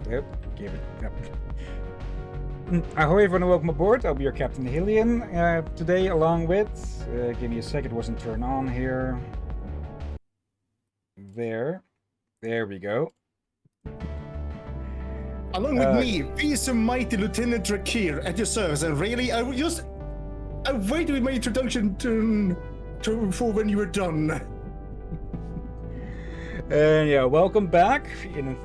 Yep, give it. Yep. Ahoy, everyone, and welcome aboard. I'll be your Captain Hillyan today, along with... give me a sec, it wasn't turned on here. There we go. Along with me, Vice Mighty Lieutenant Drakir at your service, and really, I waited with my introduction for when you were done. And yeah, welcome back,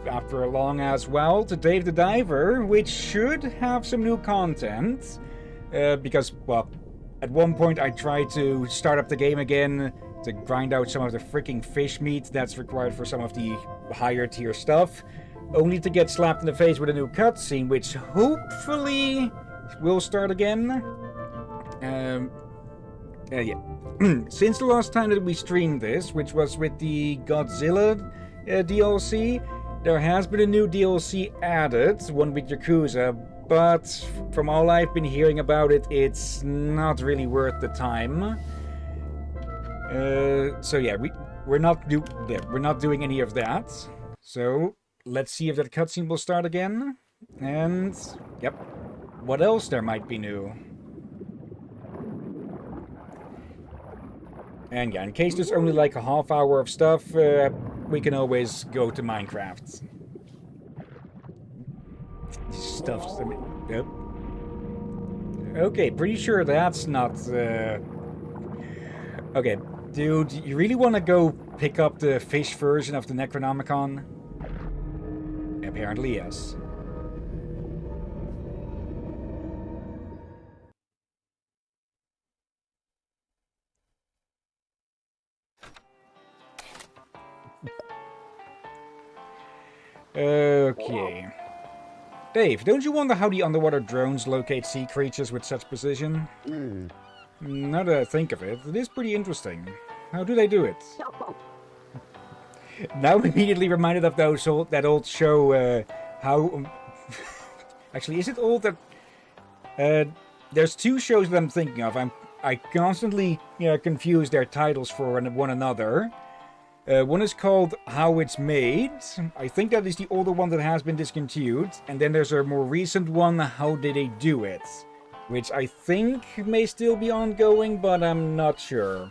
after a long as well, to Dave the Diver, which should have some new content. Because, well, at one point I tried to start up the game again to grind out some of the freaking fish meat that's required for some of the higher tier stuff, only to get slapped in the face with a new cutscene, which hopefully will start again. Yeah. Since the last time that we streamed this, which was with the Godzilla DLC, there has been a new DLC added, one with Yakuza, but from all I've been hearing about it, it's not really worth the time. So yeah, we're not doing any of that. So let's see if that cutscene will start again. And yep, what else there might be new. And yeah, in case there's only like a half hour of stuff, we can always go to Minecraft. Stuff's... Yep. Okay, pretty sure that's not... Okay, dude, you really want to go pick up the fish version of the Necronomicon? Apparently, yes. Okay. Dave, don't you wonder how the underwater drones locate sea creatures with such precision? Now that I think of it, it is pretty interesting. How do they do it? Now I'm immediately reminded of that old show, how... Actually, is it old that... there's two shows that I'm thinking of. I constantly confuse their titles for one another. One is called How It's Made. I think that is the older one that has been discontinued. And then there's a more recent one, How Did They Do It? Which I think may still be ongoing, but I'm not sure.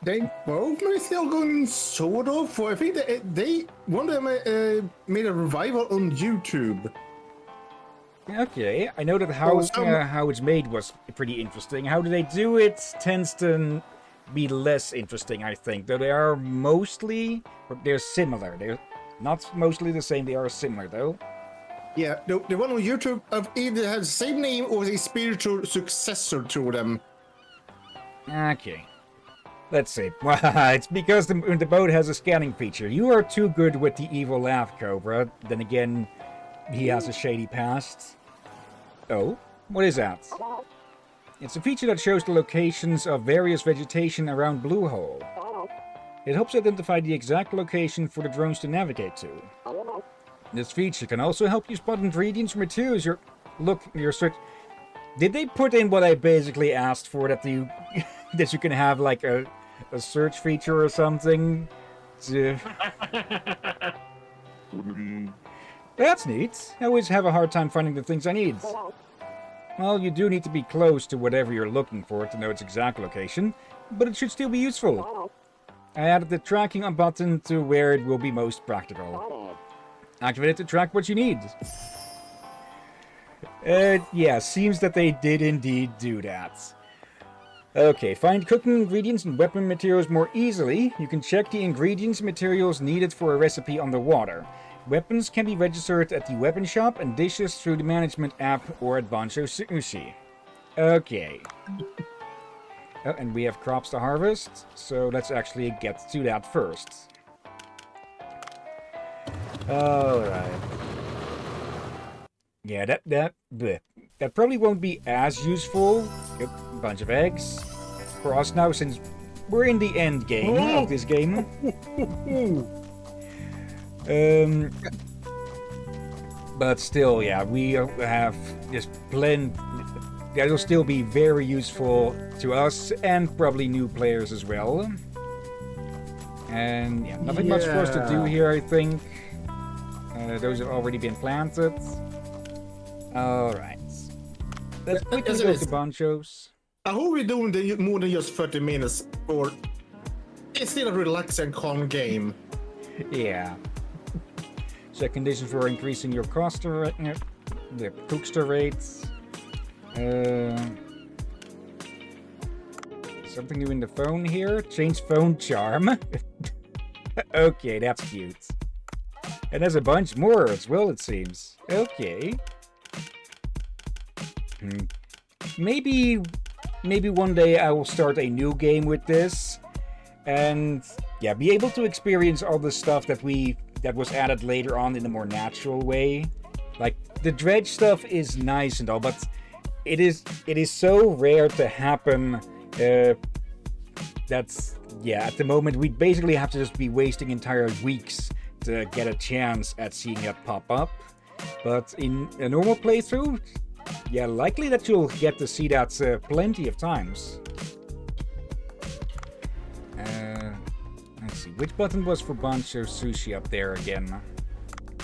They both may still going sort of. I think one of them made a revival on YouTube. Okay, I know that How It's Made was pretty interesting. How Do They Do It tends to be less interesting, I think. Though they are mostly... They're similar. They're not mostly the same, they are similar, though. Yeah, the one on YouTube either has the same name or is a spiritual successor to them. Okay. Let's see. Well, it's because the boat has a scanning feature. You are too good with the evil laugh, Cobra. Then again, he has a shady past. Oh? What is that? It's a feature that shows the locations of various vegetation around Blue Hole. It helps identify the exact location for the drones to navigate to. This feature can also help you spot ingredients or materials you're search. Did they put in what I basically asked for, that you that you can have like a search feature or something? That's neat. I always have a hard time finding the things I need. Well, you do need to be close to whatever you're looking for to know its exact location, but it should still be useful. I added the tracking button to where it will be most practical. Activate it to track what you need. Yeah, seems that they did indeed do that. Okay, find cooking ingredients and weapon materials more easily. You can check the ingredients and materials needed for a recipe underwater. Weapons can be registered at the weapon shop and dishes through the management app or at Bancho Sushi. Okay. Oh, and we have crops to harvest, so let's actually get to that first. Alright. Yeah, that probably won't be as useful. Yep, a bunch of eggs. For us now, since we're in the end game of this game. But still, yeah, we have just plenty. That'll still be very useful to us and probably new players as well. And yeah, nothing much for us to do here, I think. Those have already been planted. Alright. Let's quickly Yes, go it to is. Bonchos. I hope we're doing more than just 30 minutes, or it's still a relaxing, calm game. Yeah. Check conditions for increasing your coaster rate, the cookster rates. Something new in the phone here. Change phone charm. Okay, that's cute. And there's a bunch more as well, it seems. Okay. Maybe one day I will start a new game with this, and yeah, be able to experience all the stuff that was added later on in a more natural way. Like the dredge stuff is nice and all, but it is so rare to happen. That's yeah. At the moment, we basically have to just be wasting entire weeks to get a chance at seeing it pop up. But in a normal playthrough, yeah, likely that you'll get to see that plenty of times. Let's see, which button was for Bancho Sushi up there again?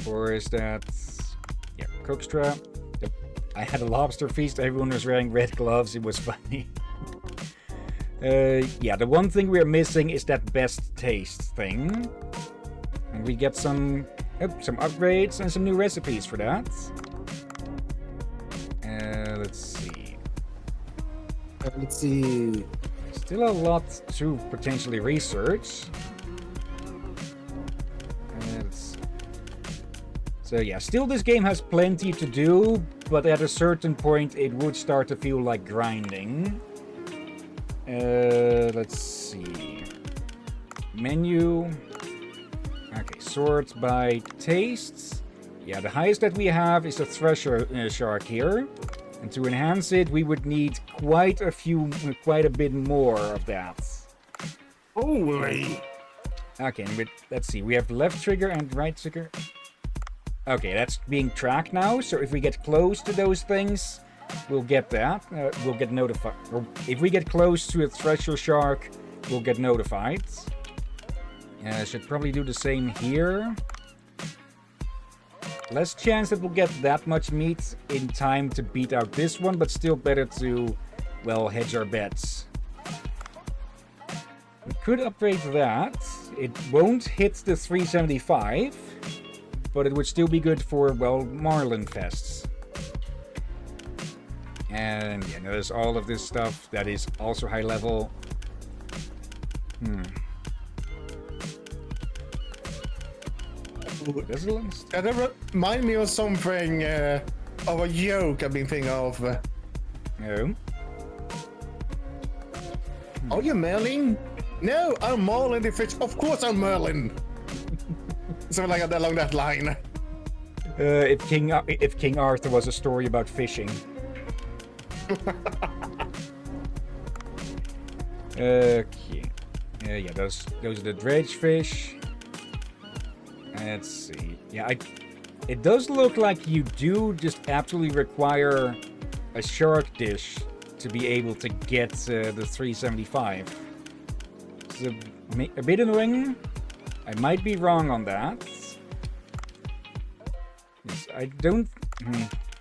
Or is that... yeah, Cookstra. I had a lobster feast, everyone was wearing red gloves, it was funny. Yeah, the one thing we're missing is that best taste thing. And we get some upgrades and some new recipes for that. Let's see. Let's see. Still a lot to potentially research. So yeah, still this game has plenty to do, but at a certain point it would start to feel like grinding. Let's see. Menu. Okay, sort by tastes. Yeah, the highest that we have is a thresher shark here. And to enhance it, we would need quite a bit more of that. Holy! Okay, let's see. We have left trigger and right trigger. Okay, that's being tracked now. So if we get close to those things, we'll get that. We'll get notified. Or if we get close to a thresher shark, we'll get notified. Should probably do the same here. Less chance that we'll get that much meat in time to beat out this one, but still better to, well, hedge our bets. We could upgrade that. It won't hit the 375, but it would still be good for, well, Marlin Fests. And yeah, there's all of this stuff that is also high level. Does it last? That remind me of something, of a joke I've been thinking of. No. Are you Merlin? No, I'm Marlin the fish. Of course I'm Merlin. Something like that along that line. If King Arthur was a story about fishing. Okay. Yeah, those are the dredge fish. Let's see. Yeah, it does look like you do just absolutely require a shark dish to be able to get the 375. It's a bit annoying. I might be wrong on that. Yes, I don't...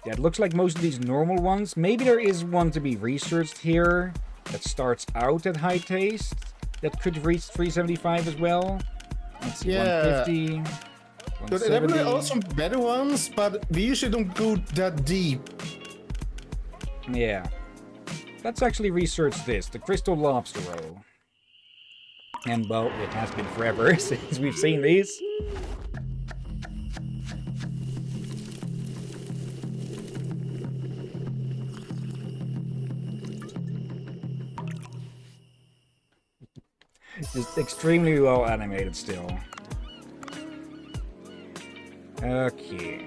Yeah, it looks like most of these normal ones. Maybe there is one to be researched here that starts out at high taste that could reach 375 as well. Let's see, Yeah. 150, There 170. are some better ones, but we usually don't go that deep. Yeah. Let's actually research this, the crystal lobster roll. And well, it has been forever since we've seen these. Just extremely well animated still. Okay.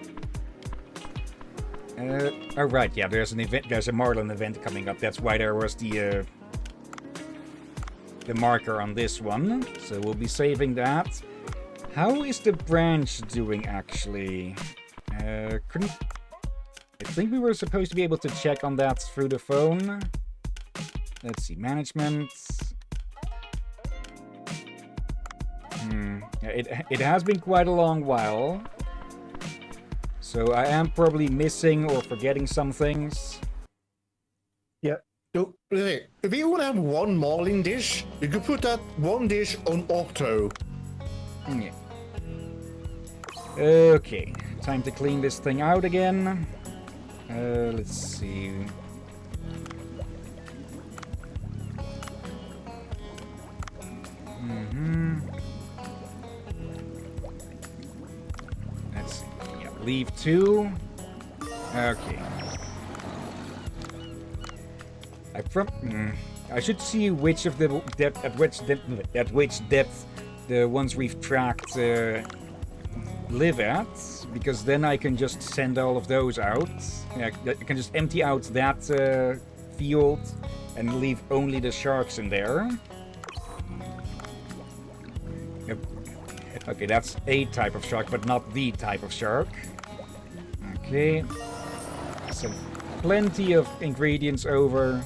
Oh right, yeah, there's an event, there's a Marlin event coming up. That's why there was the marker on this one. So we'll be saving that. How is the branch doing actually? I think we were supposed to be able to check on that through the phone. Let's see, management. Yeah, it has been quite a long while. So I am probably missing or forgetting some things. Yeah. So, if you would have one marlin dish, you could put that one dish on auto. Yeah. Okay, time to clean this thing out again. Let's see. Let's see. Yeah, leave 2. Okay. I should see which of the depth at which depth the ones we've tracked live at, because then I can just send all of those out. I can just empty out that field and leave only the sharks in there. Yep. Okay, that's a type of shark, but not the type of shark. Okay. So plenty of ingredients over.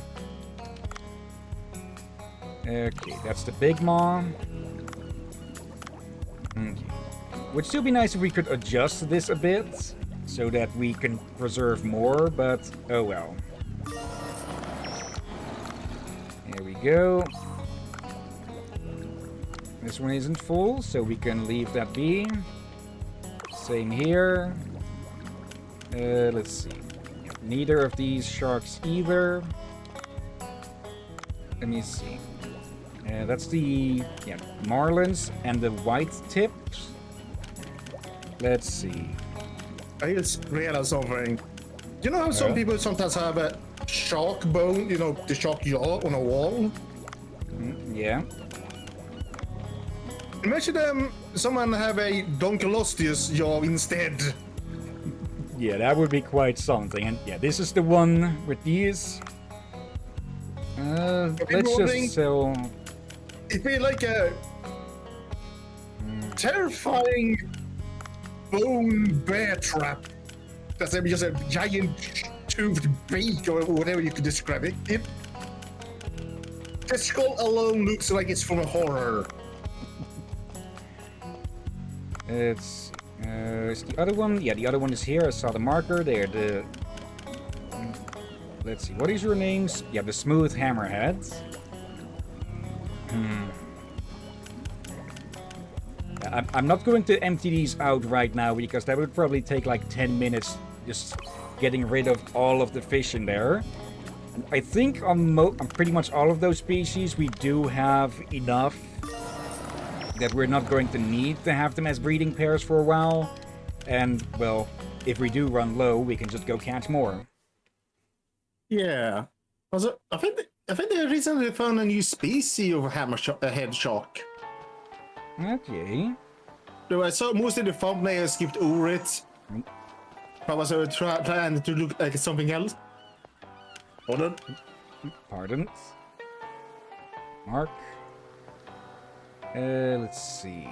Okay, that's the big maw. Okay. Would still be nice if we could adjust this a bit so that we can preserve more, but oh well. There we go. This one isn't full, so we can leave that be. Same here. Let's see. Neither of these sharks either. Let me see. That's the marlins and the white tips. Let's see. I just realized something. You know how some people sometimes have a shark bone, you know, the shark jaw on a wall? Yeah. Imagine someone have a Donkelosteus jaw instead. Yeah, that would be quite something. And yeah, this is the one with these. Let's just sell. It'd be like a terrifying bone bear trap. That's just a giant toothed beak or whatever you could describe it. The skull alone looks like it's from a horror. It's is the other one? Yeah, the other one is here. I saw the marker there. Let's see. What is your name? Yeah, the smooth hammerhead. I'm not going to empty these out right now because that would probably take like 10 minutes just getting rid of all of the fish in there. And I think on pretty much all of those species we do have enough that we're not going to need to have them as breeding pairs for a while. And, well, if we do run low, we can just go catch more. Yeah. Also, I think they recently found a new species of head shark. Okay. So I saw most of the thumbnails skipped over it. I was trying to look like something else. Hold on. Pardon? Mark. Let's see.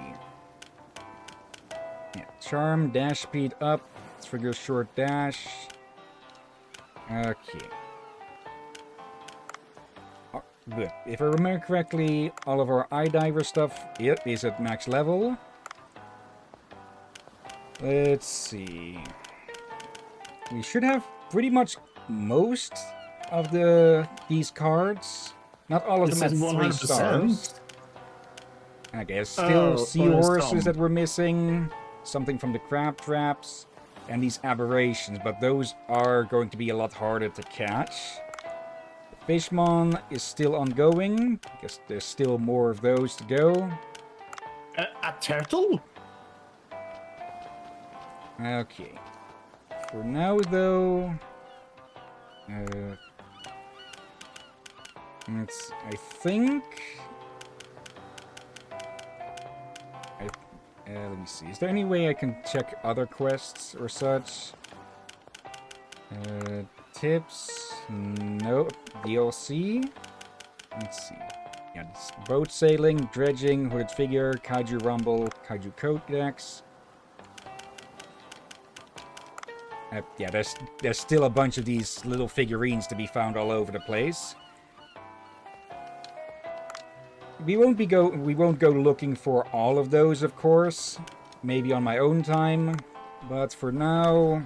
Yeah, charm, dash speed up, trigger short dash. Okay. Good. If I remember correctly, all of our eye diver stuff is at max level. Let's see. We should have pretty much most of these cards. Not all of them at 3 stars. I guess still seahorses that we're missing, something from the crab traps, and these aberrations, but those are going to be a lot harder to catch. The Fishmon is still ongoing. I guess there's still more of those to go. A turtle? Okay. For now, though, I think. Let me see. Is there any way I can check other quests or such? Tips? No. DLC? Let's see. Yeah, it's boat sailing, dredging, hooded figure, kaiju rumble, kaiju codex. Yeah, there's still a bunch of these little figurines to be found all over the place. We won't go looking for all of those, of course. Maybe on my own time. But for now,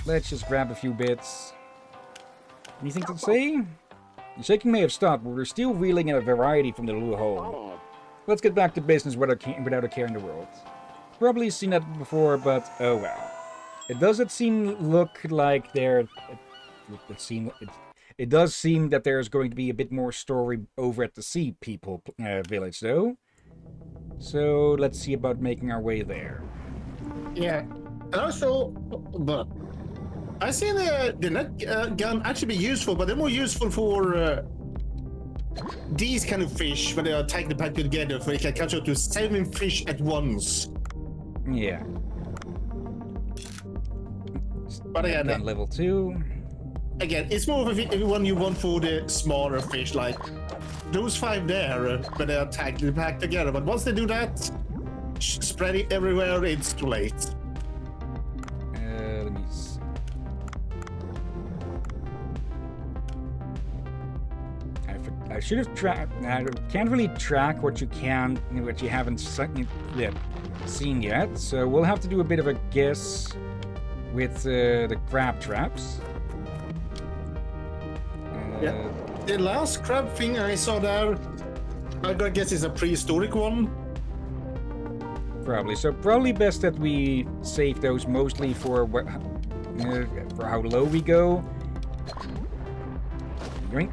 let's just grab a few bits. Anything to say? The shaking may have stopped, but we're still reeling in a variety from the little hole. Let's get back to business without a care in the world. Probably seen that before, but oh well. It doesn't look like there. It does seem that there's going to be a bit more story over at the Sea People village, though. So let's see about making our way there. Yeah, and also, but I see the net gun actually be useful, but they're more useful for these kind of fish when they are taking the pack together, so you can catch up to 7 fish at once. Yeah. But again, on level 2. Again, it's more of a one you want for the smaller fish, like those 5 there, when they are tagged the pack together. But once they do that, spread it everywhere, it's too late. Let me see. I should have tracked. I can't really track what you haven't seen yet. So we'll have to do a bit of a guess with the crab traps. Yeah, the last crab thing I saw there, I guess is a prehistoric one. Probably. So probably best that we save those mostly for how low we go. Yoink.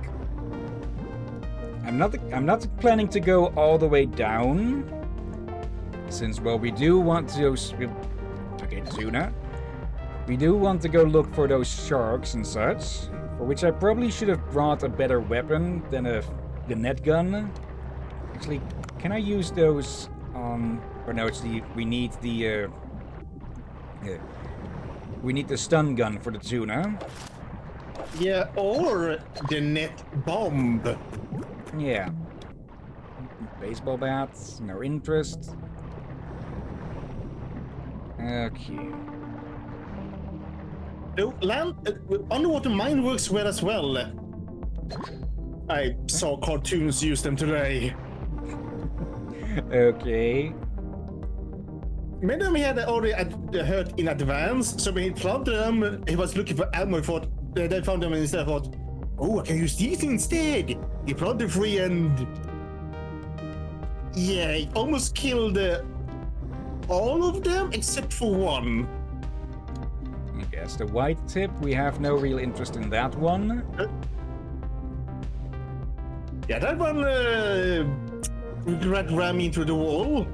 I'm not planning to go all the way down, since we do want to. Okay, tuna. We do want to go look for those sharks and such, for which I probably should have brought a better weapon than the net gun. Actually, can I use those on? Or no, we need the stun gun for the tuna. Yeah, or the net bomb. Yeah. Baseball bats, no interest. Okay. No, underwater mine works well as well. I saw cartoons use them today. Okay. Maybe he had already heard in advance, so when he found them, he was looking for ammo. They found them instead. Thought, oh, I can use these instead. He planted 3 and yeah, he almost killed all of them except for one. I guess the white tip. We have no real interest in that one. Yeah, that one ran into the wall.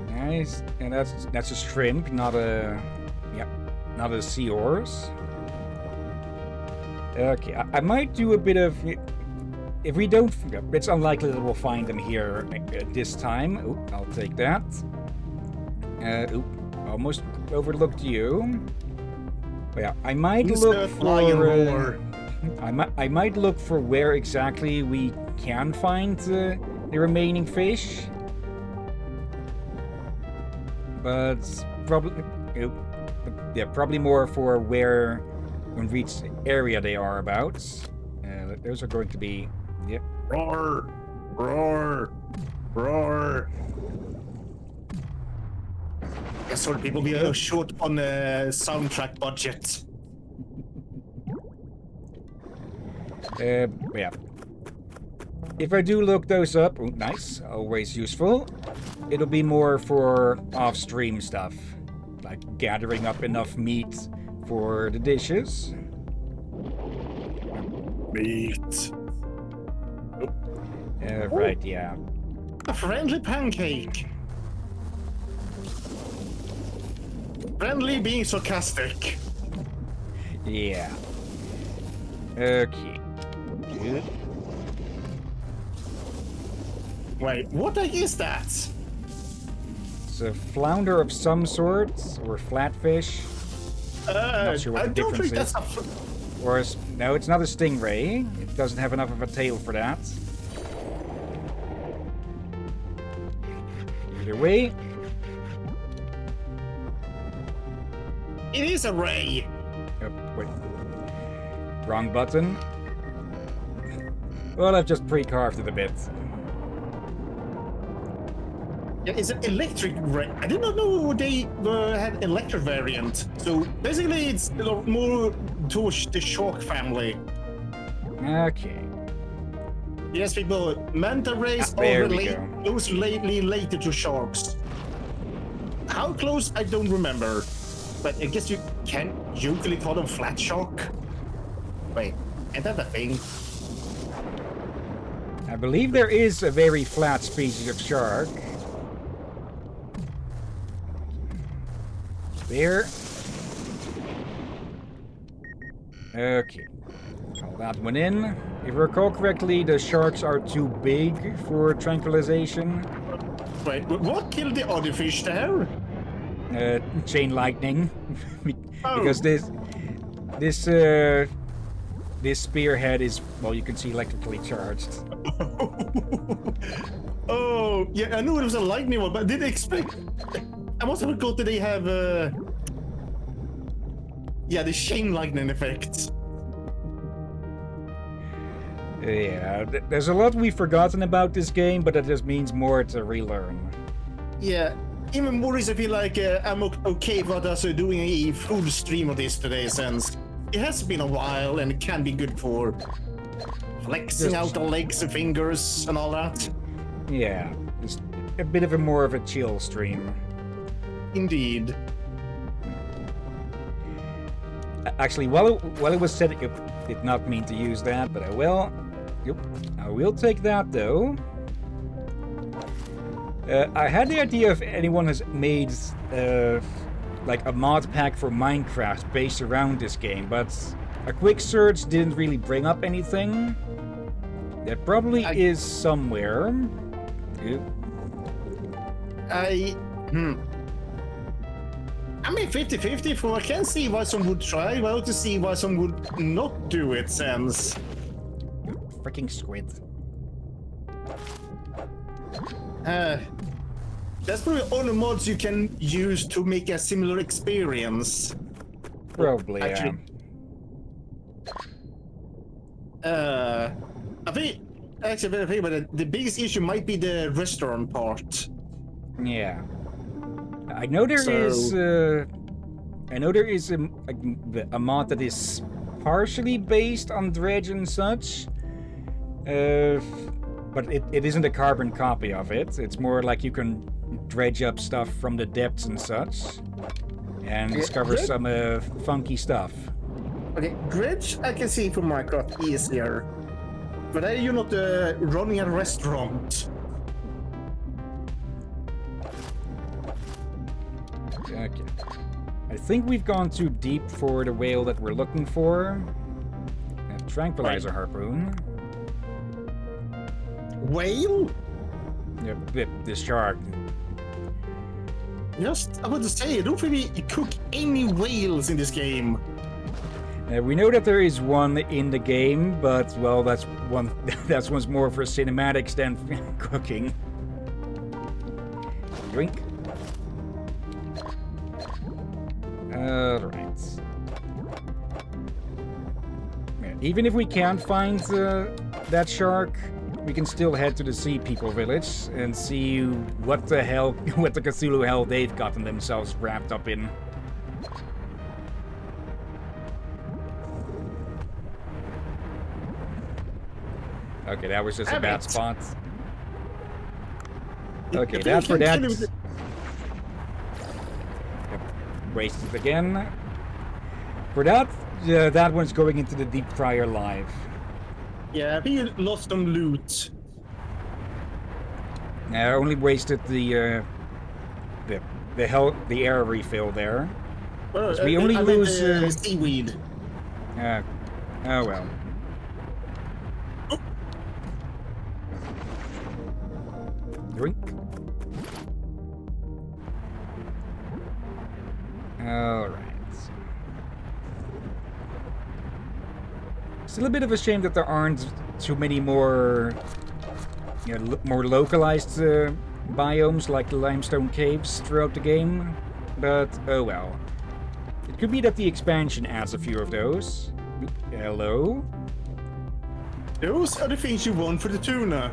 Nice, and that's a shrimp, not a seahorse. Okay, I might do a bit of. If we don't, it's unlikely that we'll find them here this time. Oh, I'll take that. Almost overlooked you. But yeah, I might look for. I might look for where exactly we can find the remaining fish. But probably more for where when reach the area they are about. Those are going to be, yep. Roar, roar, roar. Guess what? People be short on the soundtrack budget. Yeah. If I do look those up, nice, always useful. It'll be more for off-stream stuff, like gathering up enough meat for the dishes. Meat. Right, yeah. A friendly pancake. Friendly being sarcastic. Yeah. Okay. Wait, what the heck is that? It's a flounder of some sort, or flatfish. Not sure what the difference is. Or no, it's not a stingray. It doesn't have enough of a tail for that. Either way. It is a ray. Oh, wait. Wrong button. Well, I've just pre-carved it a bit. Yeah, it's an electric. I did not know they had electric variant. So basically, it's a lot more towards the shark family. Okay. Yes, people. Manta rays there are we go. closely related to sharks. How close, I don't remember. But I guess you can usually call them flat shark. Wait, is that a thing? I believe there is a very flat species of shark. There. Okay. Call that one in. If I recall correctly, the sharks are too big for tranquilization. Wait, what killed the other fish there? Chain lightning. Oh. Because this spearhead is, well, you can see electrically charged. Oh, yeah, I knew it was a lightning one, but I didn't expect. I must have forgot that they have, yeah, the chain lightning effect. Yeah, there's a lot we've forgotten about this game, but that just means more to relearn. Yeah, even more is I feel like I'm okay with us doing a full stream of this today, since it has been a while and it can be good for flexing out the legs and fingers and all that. Yeah, just a bit of a more of a chill stream. Indeed. Actually, while it was set, it did not mean to use that, but I will. Yep, I will take that though. I had the idea if anyone has made like a mod pack for Minecraft based around this game, but a quick search didn't really bring up anything. There probably is somewhere. Yep. I mean 50-50, for I can see why some would try, well to see why some would not do it, since Freaking squid. that's probably all the mods you can use to make a similar experience. Probably, actually, I think actually, I think about the biggest issue might be the restaurant part. Yeah. I know there is. I know there is a mod that is partially based on Dredge and such. But it isn't a carbon copy of it. It's more like you can dredge up stuff from the depths and such, and discover some funky stuff. Okay, dredge I can see from Minecraft easier, but are you not running a restaurant? Okay. I think we've gone too deep for the whale that we're looking for. A tranquilizer harpoon. Whale? Yep, the shark. Just, I want to say, I don't think we cook any whales in this game. We know that there is one in the game, but well, that's one's more for cinematics than cooking. Drink. Alright. Yeah, even if we can't find that shark, we can still head to the Sea People village and see what the Cthulhu hell they've gotten themselves wrapped up in. Okay, that was just a bad spot. Okay, that's for that. Wasted again. For that, that one's going into the deep fryer live. Yeah, I think you lost some loot. I only wasted the air refill there. Well, we only lose seaweed. Oh well. Drink. Alright. Still a bit of a shame that there aren't too many more, more localized biomes like the limestone caves throughout the game, but oh well. It could be that the expansion adds a few of those. Hello? Those are the things you want for the tuna.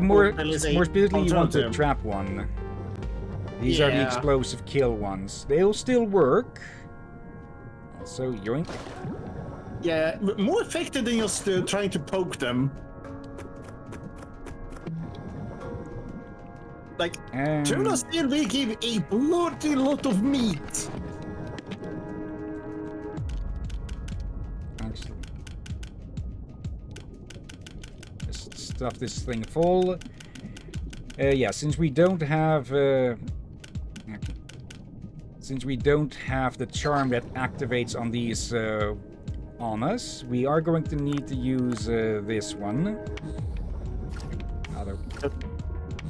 More at least a specifically, you want the alternative. trap one. These are the Yeah. explosive kill ones. They'll still work. Also, yoink. Yeah, more effective than just trying to poke them. Like, tuna still will give a bloody lot of meat. Actually, just stuff this thing full. Yeah, since we don't have the charm that activates on these on us, we are going to need to use this one.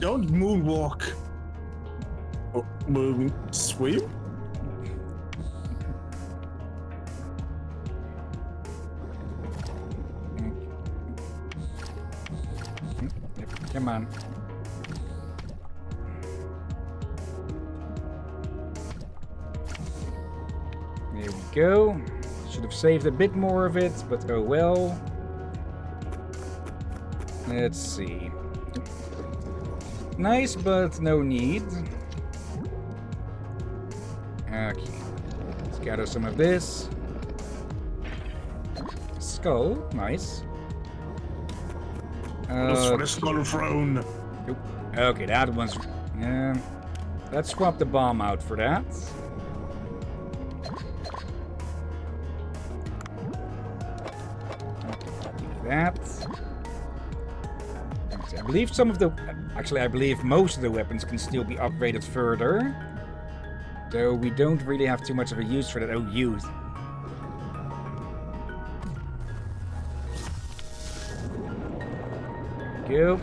Don't moonwalk. Or moon swim? Come on. There we go. Should have saved a bit more of it, but oh well. Let's see. Nice, but no need. Okay. Let's gather some of this. Skull, nice. For the skull throne. Okay, that one's... let's swap the bomb out for that. Do that. I believe some of the... Actually, I believe most of the weapons can still be upgraded further. Though we don't really have too much of a use for that. Oh, use. Go.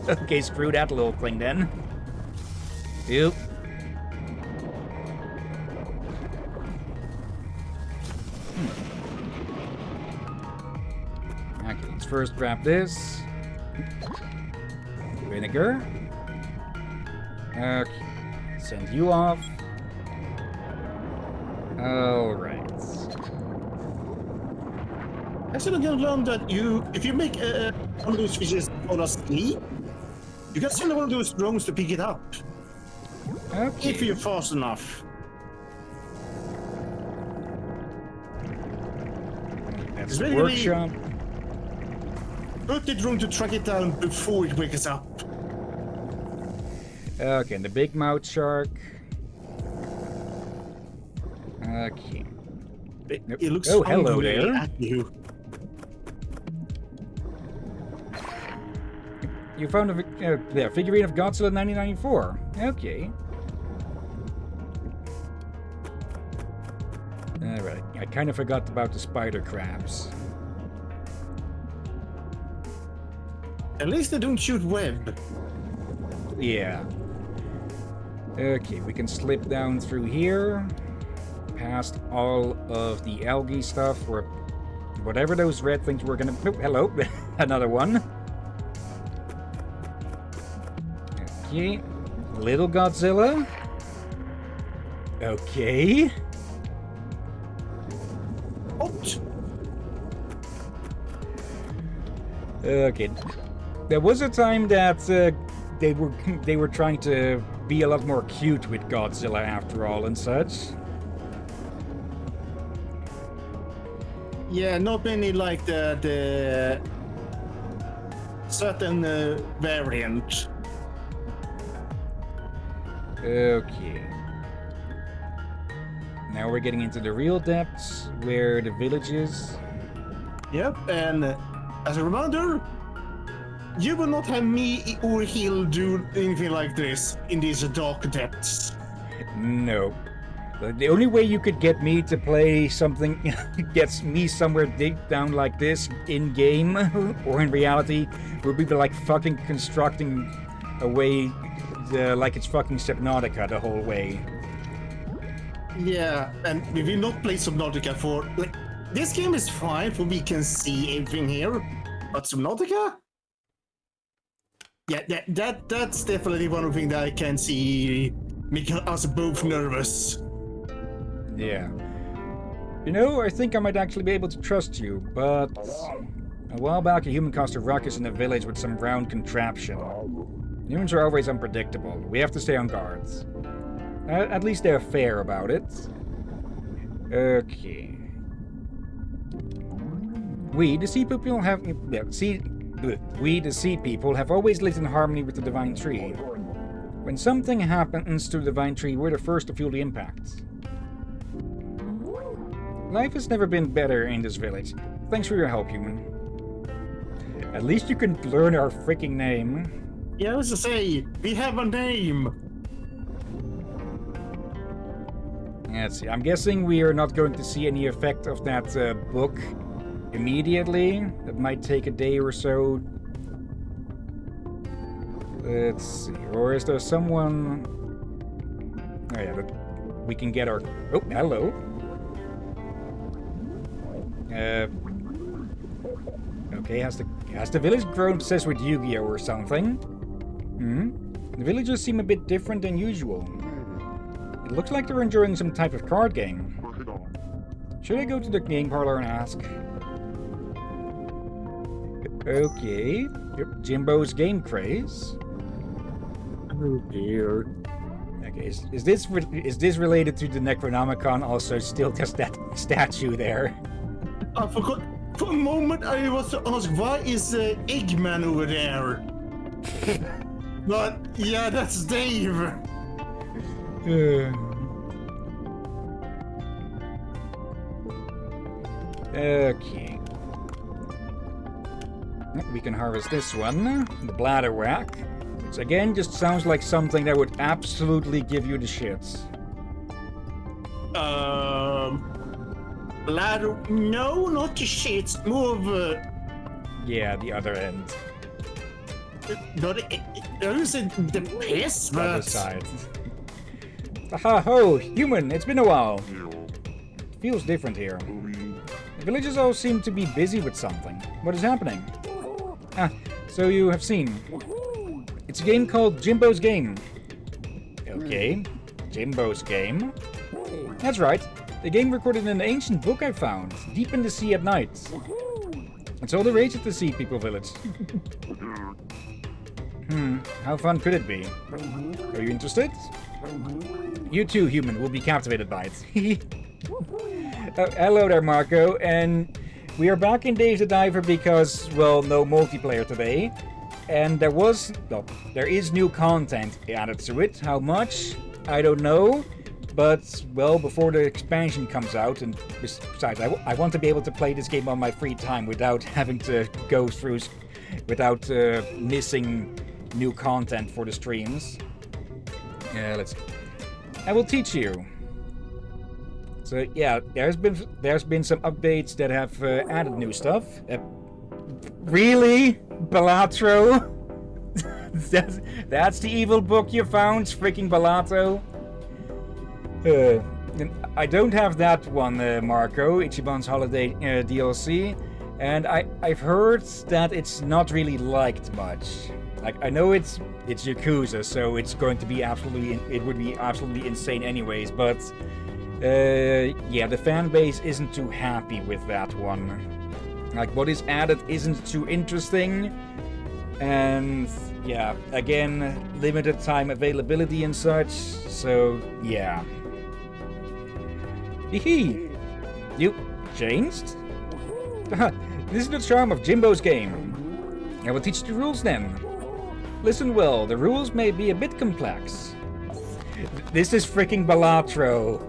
Okay, screw that little thing then. Yep. Okay, let's first grab this. Vinegar. Okay, send you off. Alright. Actually, you learn that if you make one of those fishes fall asleep, you can send one of those drones to pick it up. Okay. If you're fast enough. That's It's the really- workshop. Put the drone to track it down before it wakes up. Okay, and the big mouth shark. Okay. It looks Oh, hello hungry there. at you. You found a figurine of Godzilla 1994. Okay. Alright, I kind of forgot about the spider crabs. At least they don't shoot web. Yeah. Okay, we can slip down through here. Past all of the algae stuff, or whatever those red things were gonna... Oh, hello. Another one. Okay. Little Godzilla. Okay. What? Okay. There was a time that they were trying to be a lot more cute with Godzilla after all and such. Yeah, not many like the certain variant. Okay. Now we're getting into the real depths, where the village is. Yep, and as a reminder, you will not have me or Hill do anything like this in these dark depths. No. The only way you could get me to play something gets me somewhere deep down like this in game or in reality would be like fucking constructing a way like it's fucking Subnautica the whole way. Yeah, and we will not play Subnautica for like this game is fine for we can see everything here, but Subnautica? Yeah, that's definitely one of the things that I can see making us both nervous. Yeah. You know, I think I might actually be able to trust you, but a while back a human caused a ruckus in the village with some round contraption. Humans are always unpredictable. We have to stay on guard. At least they're fair about it. Okay. We, the sea people, have always lived in harmony with the divine tree. When something happens to the divine tree, we're the first to feel the impact. Life has never been better in this village. Thanks for your help, human. At least you can learn our freaking name. Yeah, I was to say, we have a name. Let's see. I'm guessing we are not going to see any effect of that book immediately. That might take a day or so. Let's see. Or is there someone... Oh yeah, we can get our... Oh, hello. Okay, has the village grown obsessed with Yu-Gi-Oh or something? The villagers seem a bit different than usual. It looks like they're enjoying some type of card game. Should I go to the game parlor and ask? Okay. Yep, Jimbo's game craze. Oh dear. Okay, is this related to the Necronomicon? Also, still just that statue there. I forgot. For a moment, I was to ask, why is Eggman over there? But yeah, that's Dave. Okay. We can harvest this one, the bladder whack, which again just sounds like something that would absolutely give you the shits. Bladder? No, not the shits. More of Yeah, the other end. not the piss, The other but side. Aha ho, human, it's been a while. Feels different here. The villagers all seem to be busy with something. What is happening? Ah, so you have seen. It's a game called Jimbo's Game. Okay, Jimbo's Game. That's right. The game recorded in an ancient book I found, deep in the sea at night. It's all the rage at the Sea People Village. How fun could it be? Are you interested? You too, human, will be captivated by it. Hello there, Marco, and we are back in Dave the Diver because, well, no multiplayer today. And there is new content added to it. How much? I don't know. But, well, before the expansion comes out, and besides, I want to be able to play this game on my free time without having to go through, without missing new content for the streams. I will teach you. So yeah, there's been some updates that have added new stuff. Really, Balatro? that's the evil book you found, freaking Balato. I don't have that one, Marco, Ichiban's Holiday DLC, and I've heard that it's not really liked much. Like, I know it's Yakuza, so it's going to be it would be absolutely insane anyways, but yeah, the fan base isn't too happy with that one. Like, what is added isn't too interesting, and yeah, again, limited time availability and such, so yeah. Hee. You changed? This is the charm of Jimbo's Game. I will teach you the rules then. Listen well, the rules may be a bit complex. This is freaking Balatro.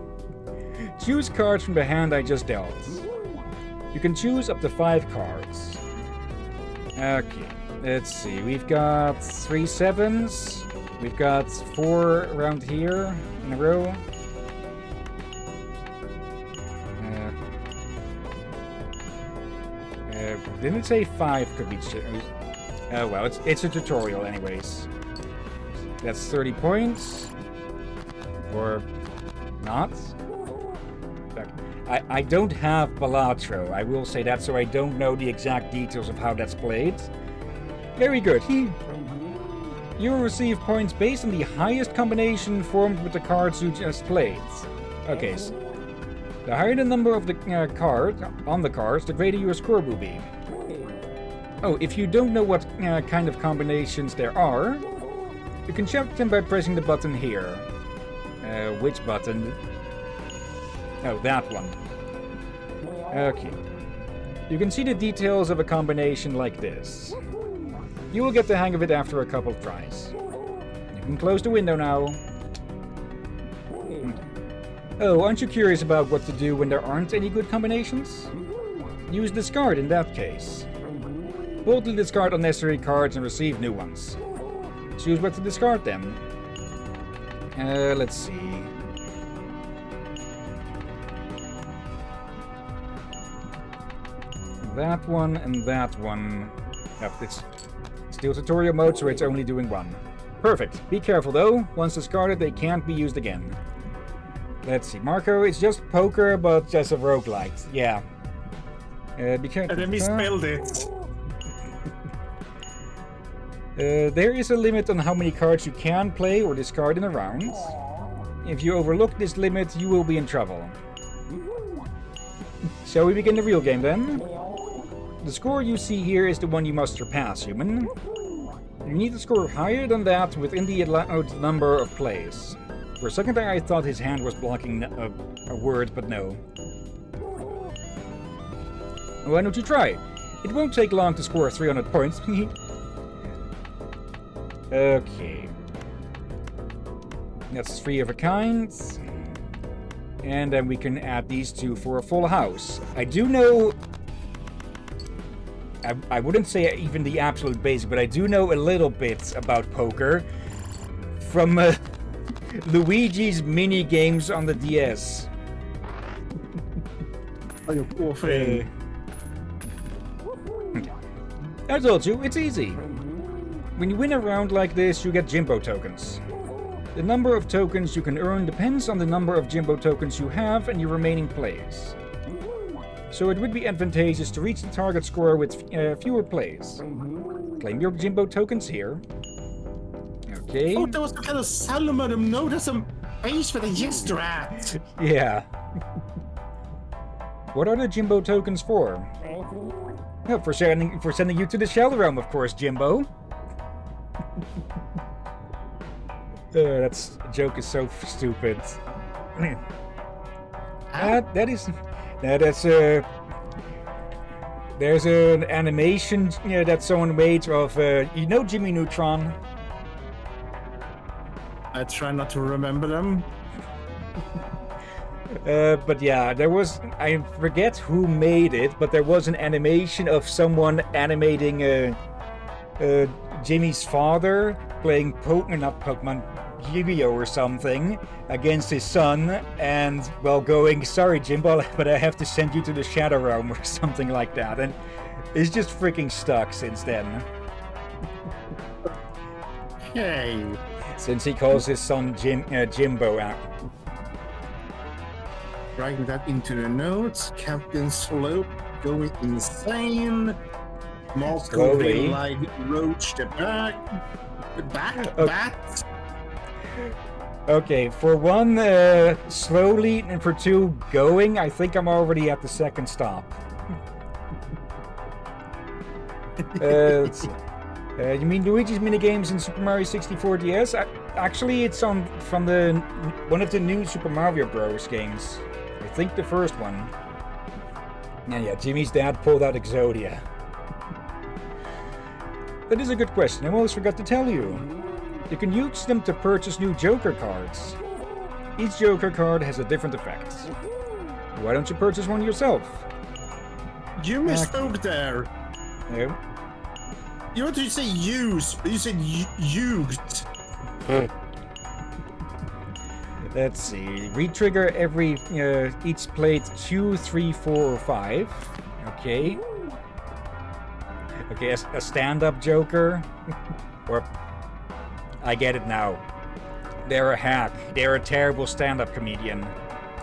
Choose cards from the hand I just dealt. You can choose up to 5 cards. Okay, let's see. We've got 3 7s. We've got 4 around here in a row. Didn't it say 5 could be... Oh well, it's a tutorial anyways. That's 30 points. Or not. I don't have Balatro, I will say that, so I don't know the exact details of how that's played. Very good. You will receive points based on the highest combination formed with the cards you just played. Okay, The higher the number of the cards on the cards, the greater your score will be. Oh, if you don't know what kind of combinations there are, you can check them by pressing the button here. Which button? Oh, that one. Okay. You can see the details of a combination like this. You will get the hang of it after a couple of tries. You can close the window now. Oh, aren't you curious about what to do when there aren't any good combinations? Use discard in that case. Boldly discard unnecessary cards and receive new ones. Choose what to discard then. Let's see. That one and that one. Yep, it's still tutorial mode, so it's only doing one. Perfect. Be careful though. Once discarded, they can't be used again. Let's see. Marco, it's just poker, but just a roguelite. Yeah. Be careful. And then we spelled it. There is a limit on how many cards you can play or discard in a round. If you overlook this limit, you will be in trouble. Shall we begin the real game then? The score you see here is the one you must surpass, human. You need to score higher than that within the allowed number of plays. For a second there I thought his hand was blocking a word, but no. Why don't you try? It won't take long to score 300 points. Okay. That's 3 of a kind. And then we can add these 2 for a full house. I do know... I wouldn't say even the absolute basic, but I do know a little bit about poker from Luigi's mini games on the DS. Oh, you poor thing. I told you, it's easy. When you win a round like this, you get Jimbo tokens. The number of tokens you can earn depends on the number of Jimbo tokens you have and your remaining plays. So it would be advantageous to reach the target score with fewer plays. Claim your Jimbo tokens here. Okay. Oh, there was some kind of Salomon. No, there's some base for the yes rat. Yeah. What are the Jimbo tokens for? Oh, for sending you to the Shell Realm, of course, Jimbo. That joke is so stupid. There's an animation that someone made of, you know Jimmy Neutron? I try not to remember them. But yeah, there was, I forget who made it, but there was an animation of someone animating Jimmy's father playing Pokemon, Yu-Gi-Oh or something against his son, and well, going, sorry Jimbo, but I have to send you to the Shadow Realm or something like that, and it's just freaking stuck since then. Hey. Since he calls his son Jimbo out. Writing that into the notes. Captain Slope going insane. Marco being like roach the bat. Okay, for 1, slowly, and for 2, going, I think I'm already at the second stop. Let's see. You mean Luigi's minigames in Super Mario 64 DS? Actually, it's from one of the new Super Mario Bros. Games. I think the first one. Yeah, Jimmy's dad pulled out Exodia. That is a good question. I almost forgot to tell you. You can use them to purchase new Joker cards. Each Joker card has a different effect. Why don't you purchase one yourself? You misspoke there. No. You wanted to say use, but you said used. Let's see. Retrigger every each plate 2, 3, 4, or 5. Okay. Okay, a stand-up Joker. Or I get it now. They're a hack. They're a terrible stand-up comedian.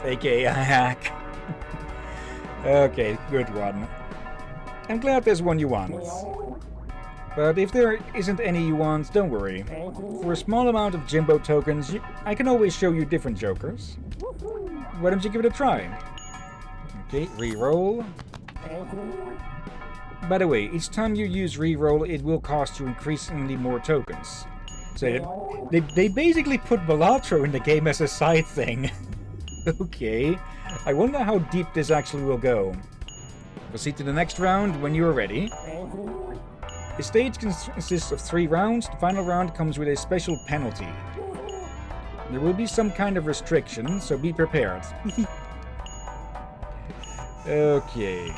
AKA a hack. Okay, good one. I'm glad there's one you want. But if there isn't any you want, don't worry. For a small amount of Jimbo tokens, I can always show you different Jokers. Why don't you give it a try? Okay, reroll. By the way, each time you use reroll, it will cost you increasingly more tokens. So they basically put Balatro in the game as a side thing. Okay. I wonder how deep this actually will go. Proceed to the next round when you are ready. The stage consists of 3 rounds. The final round comes with a special penalty. There will be some kind of restriction, so be prepared. Okay.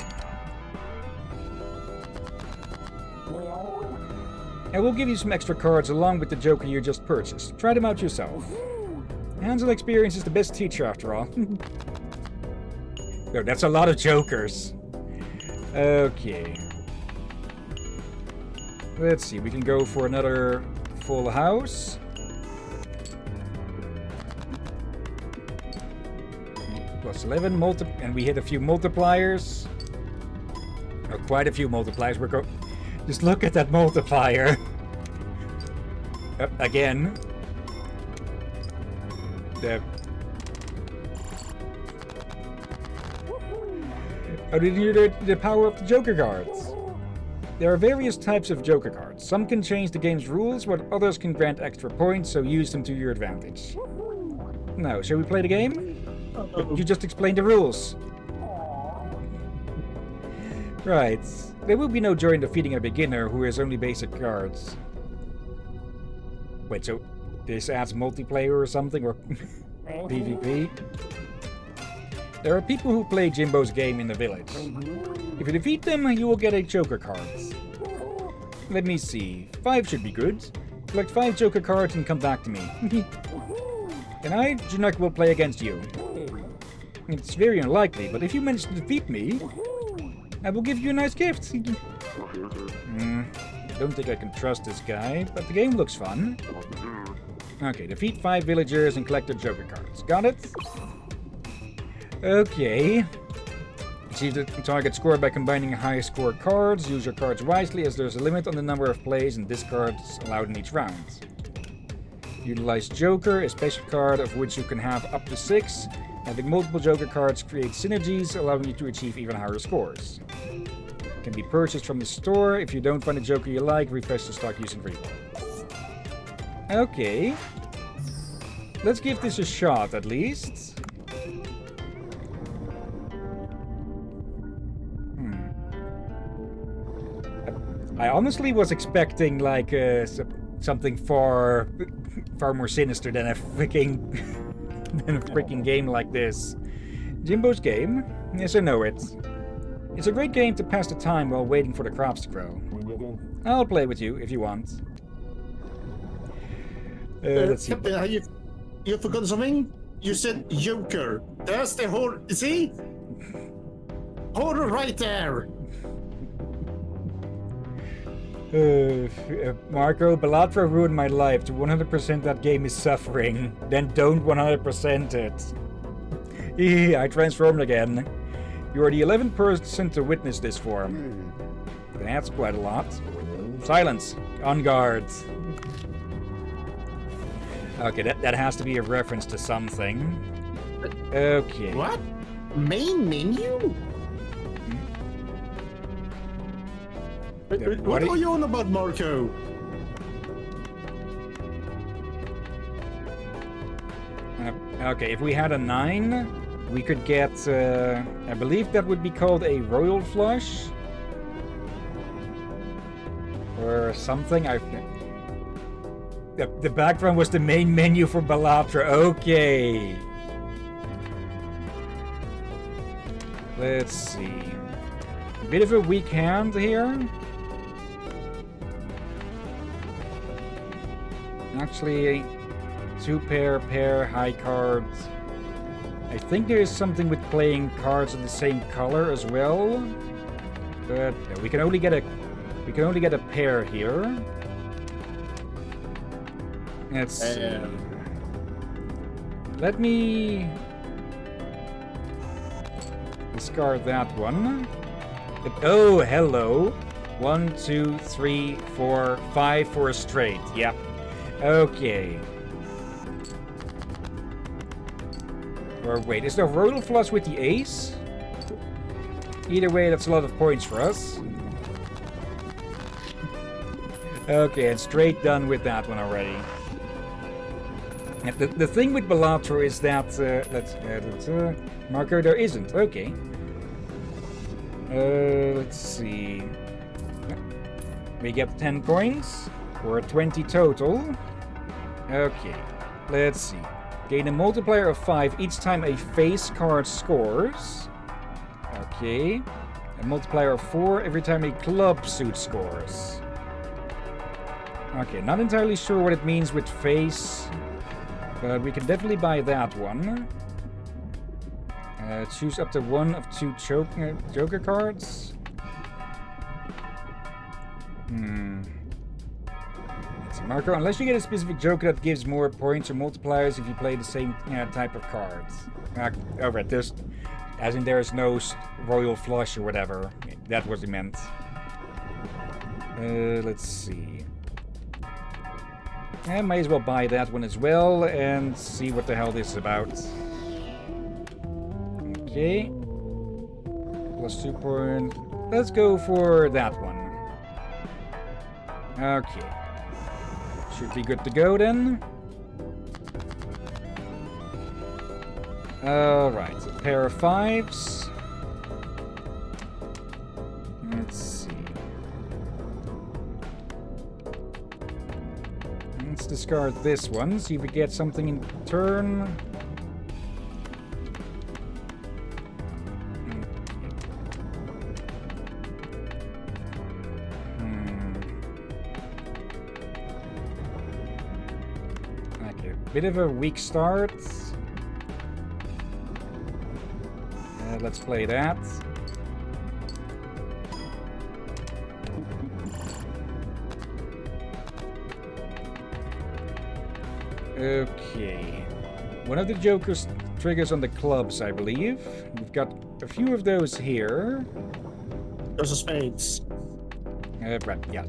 I will give you some extra cards along with the Joker you just purchased. Try them out yourself. Hands-on experience is the best teacher after all. No, that's a lot of Jokers. Okay. Let's see, we can go for another full house. Plus 11, and we hit a few multipliers. Oh, quite a few multipliers. Just look at that multiplier. Again. Oh, did you hear the power of the Joker cards? There are various types of Joker cards. Some can change the game's rules, while others can grant extra points, so use them to your advantage. Now, shall we play the game? You just explained the rules. Right. There will be no joy in defeating a beginner who has only basic cards. Wait, so this adds multiplayer or something? Or PvP? There are people who play Jimbo's game in the village. If you defeat them, you will get a Joker card. Let me see. 5 should be good. Collect 5 Joker cards and come back to me. And I, Junak, will play against you. It's very unlikely, but if you manage to defeat me, I will give you a nice gift. I don't think I can trust this guy, but the game looks fun. Okay, defeat 5 villagers and collect their Joker cards. Got it? Okay. Achieve the target score by combining high score cards. Use your cards wisely, as there's a limit on the number of plays and discards allowed in each round. Utilize Joker, a special card of which you can have up to 6. Having multiple Joker cards creates synergies, allowing you to achieve even higher scores. Can be purchased from the store. If you don't find a Joker you like, refresh to start using reroll. Okay. Let's give this a shot, at least. I honestly was expecting, like, something far more sinister than a freaking game like this. Jimbo's game? Yes, I know it. It's a great game to pass the time while waiting for the crops to grow. I'll play with you if you want. Let's see. You forgot something? You said Joker. That's the whole. See? Horror right there. Marco, Balatro ruined my life. To 100% that game is suffering. Then don't 100% it. I transformed again. You are the 11th person to witness this form. That's quite a lot. Silence. On guard. Okay, that has to be a reference to something. Okay. What? Main menu? What are you on about, Marco? Okay, if we had a 9, we could get, I believe that would be called a royal flush. Or something, the background was the main menu for Balatro, okay. Let's see. A bit of a weak hand here. Actually, 2 pair, high cards. I think there is something with playing cards of the same color as well. But we can only get a pair here. Let's see. Let me discard that one. Oh, hello. 1, 2, 3, 4, 5 for a straight. Yep. Okay. Or wait, is there royal flush with the ace? Either way, that's a lot of points for us. Okay, and straight done with that one already. The thing with Balatro is that... Marco, there isn't. Okay. Let's see. We get 10 coins. We're at 20 total. Okay. Let's see. Gain a multiplier of 5 each time a face card scores. Okay. A multiplier of 4 every time a club suit scores. Okay, not entirely sure what it means with face, but we can definitely buy that one. Choose up to 1 of 2 Joker cards. Let's see, Marco, unless you get a specific Joker that gives more points or multipliers if you play the same type of cards. Oh, right, there's... As in there's no Royal Flush or whatever. That was it meant. Let's see. I might as well buy that one as well and see what the hell this is about. Okay. Plus 2 points. Let's go for that one. Okay. Should be good to go then. Alright, so a pair of 5s. Let's see. Let's discard this one, see if we get something in turn. Okay, bit of a weak start. Let's play that. Okay. One of the Jokers triggers on the clubs, I believe. We've got a few of those here. Those are spades. Right, yeah.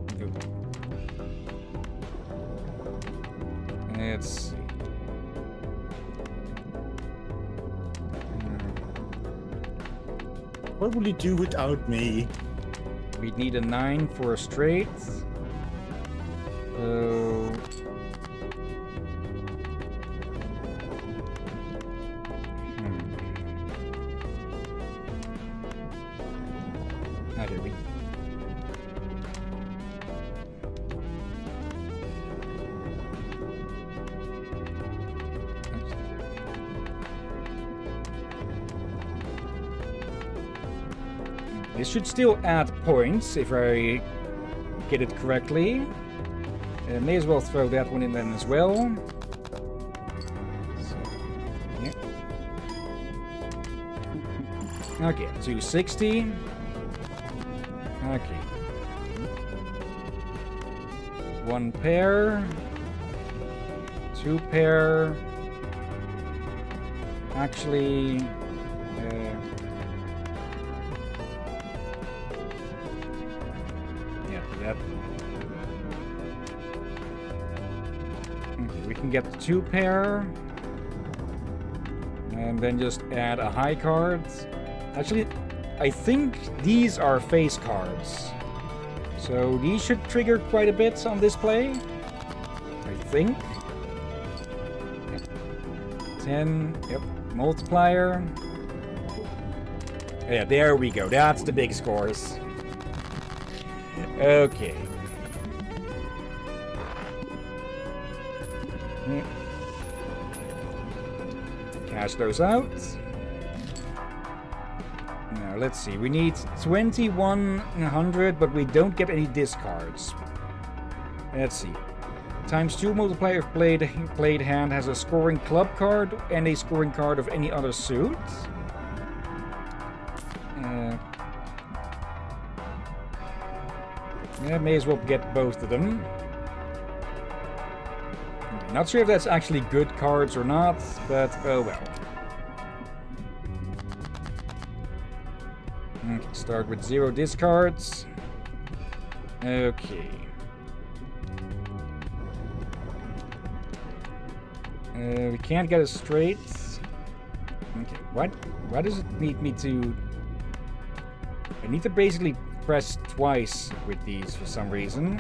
Let's see. What would you do without me? We'd need a 9 for a straight. So... Okay, this should still add points if I get it correctly. May as well throw that one in then as well. So, yeah. Okay, 260. Okay. 1 pair. 2 pair. Actually... we can get the 2 pair. And then just add a high card. Actually, I think these are face cards. So these should trigger quite a bit on this play. I think. 10. Yep. Multiplier. Yeah, there we go. That's the big scores. Okay. Cash those out. Now, let's see. We need 2100, but we don't get any discards. Let's see. Times 2 multiplier of played hand has a scoring club card and a scoring card of any other suit. Yeah, may as well get both of them. Not sure if that's actually good cards or not, but oh well. Okay, start with 0 discards. Okay. We can't get a straight. Okay, what does it need me to... I need to basically press twice with these for some reason.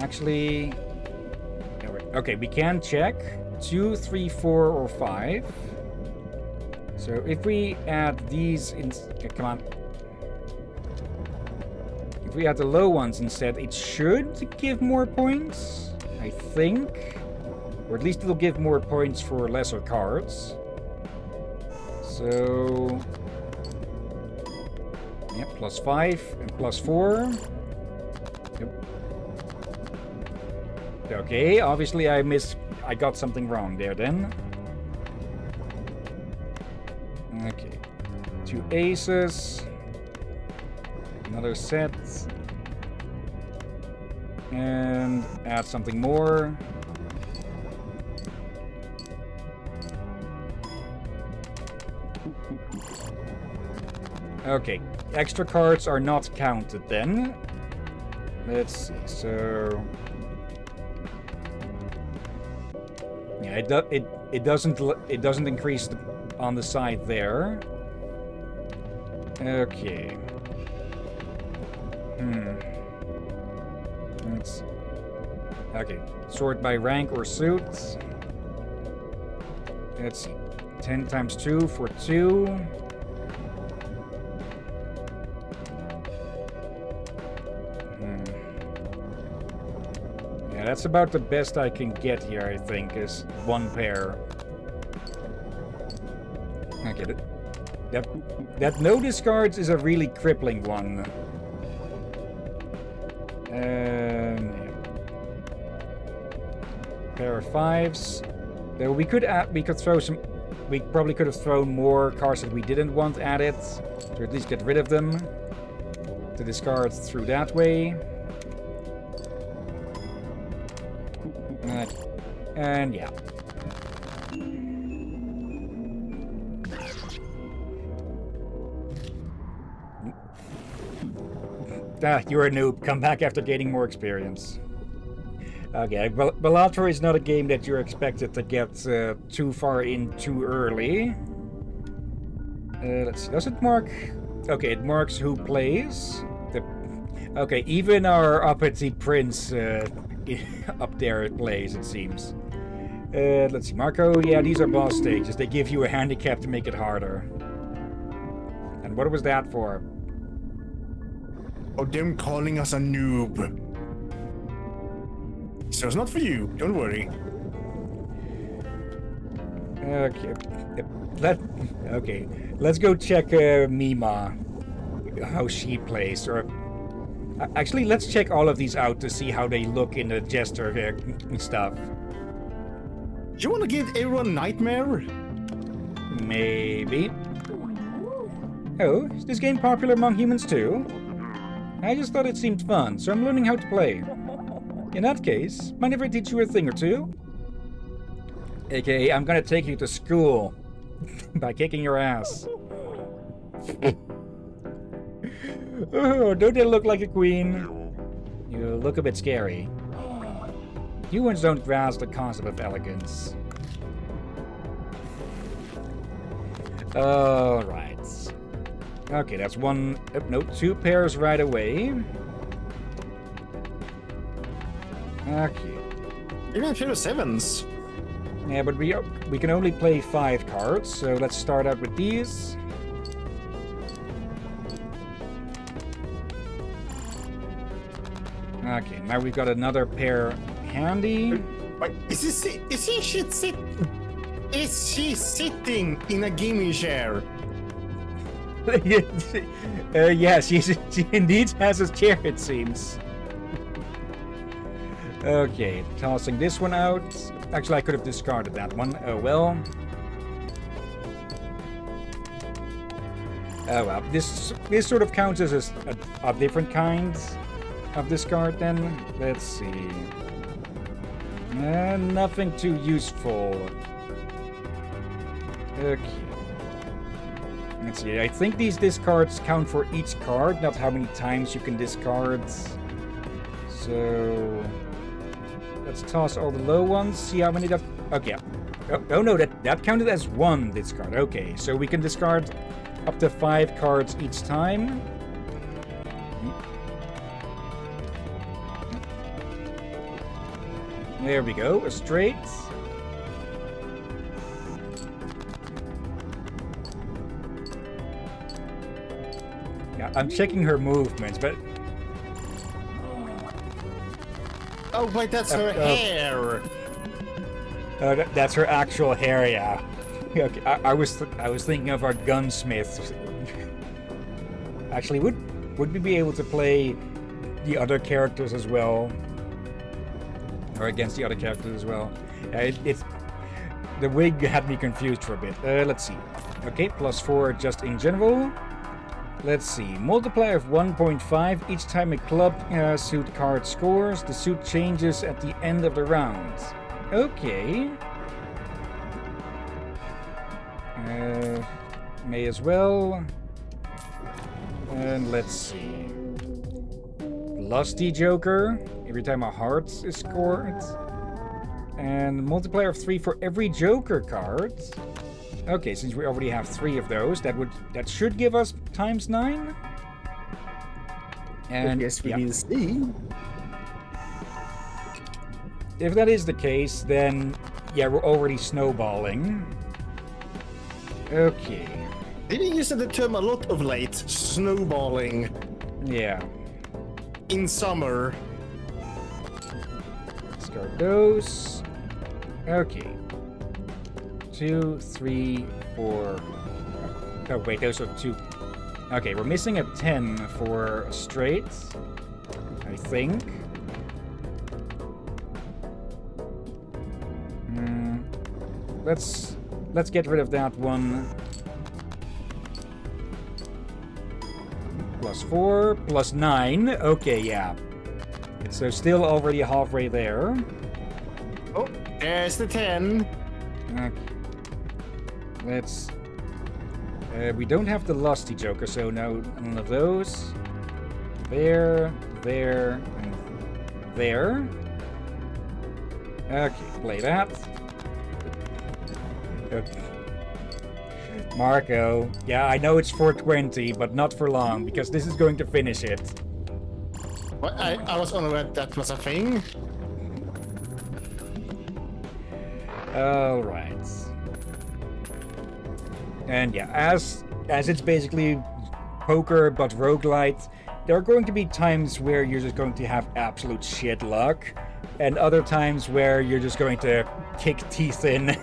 Actually, okay, we can check 2, 3, 4, or 5. So if we add these in, okay, come on. If we add the low ones instead, it should give more points, I think. Or at least it'll give more points for lesser cards. So, yeah, +5 and +4. Yep. Okay, obviously I got something wrong there then. Okay, 2 aces, another set, and add something more. Okay, extra cards are not counted then. Let's see, so... Yeah, it doesn't increase on the side there. Okay. Let's see. Okay, sort by rank or suit. Let's see. 10 times 2 for 2. Yeah, that's about the best I can get here, I think, is 1 pair. Okay, that no discards is a really crippling one. Yeah. Pair of 5s. Though we could throw some. We probably could have thrown more cards that we didn't want added to at least get rid of them. To discard through that way. And yeah. You're a noob. Come back after gaining more experience. Okay, Balatro is not a game that you're expected to get too far in too early. Let's see. Does it mark? Okay, it marks who plays. Okay, even our uppity prince up there plays, it seems. Let's see. Marco, yeah, these are boss stages. They give you a handicap to make it harder. And what was that for? Oh, them calling us a noob. So it's not for you, don't worry. Okay. Okay. Let's go check Mima. How she plays. Or actually, let's check all of these out to see how they look in the gesture stuff. You want to give everyone nightmare? Maybe. Oh, is this game popular among humans too? I just thought it seemed fun, so I'm learning how to play. In that case, mind if I teach you a thing or two? AKA, I'm gonna take you to school by kicking your ass. Oh, don't they look like a queen? You look a bit scary. Humans don't grasp the concept of elegance. Alright. Okay, that's one... no, 2 pairs right away. Okay. Even 7s. Yeah, but we can only play 5 cards, so let's start out with these. Okay, now we've got another pair handy. Wait, is she sitting in a gaming chair? Yes, she indeed has a chair, it seems. Okay, tossing this one out. Actually, I could have discarded that one. Oh well. Oh well. This sort of counts as a different kind of discard then. Let's see. Nothing too useful. Okay. Let's see. I think these discards count for each card, not how many times you can discard. So let's toss all the low ones. See how many that. Okay. Oh no, that counted as 1 discard. Okay, so we can discard up to 5 cards each time. There we go, a straight. Yeah, I'm checking her movements, but... Oh wait, that's her hair. That's her actual hair, yeah. Okay, I was thinking of our gunsmith. Actually, would we be able to play the other characters as well, or against the other characters as well? It's the wig had me confused for a bit. Let's see. Okay, +4 just in general. Let's see. Multiplier of 1.5 each time a club suit card scores. The suit changes at the end of the round. Okay. May as well. And let's see. Lusty Joker. Every time a heart is scored. And multiplier of 3 for every Joker card. Okay, since we already have 3 of those, that should give us ×9. And yes, we will see. If that is the case, then yeah, we're already snowballing. Okay. They've been using the term a lot of late. Snowballing. Yeah. In summer. Discard those. Okay. 2, 3, 4. Oh wait, those are 2. Okay, we're missing a 10 for a straight, I think. Let's get rid of that one. +4, +9. Okay, yeah. So still already halfway there. Oh, there's the 10. Okay. Let's... we don't have the Lusty Joker, so no, none of those. There, and there. Okay, play that. Okay. Marco. Yeah, I know it's 420, but not for long, because this is going to finish it. What? I was unaware that was a thing. Alright. And yeah, as it's basically poker but roguelite, there are going to be times where you're just going to have absolute shit luck, and other times where you're just going to kick teeth in.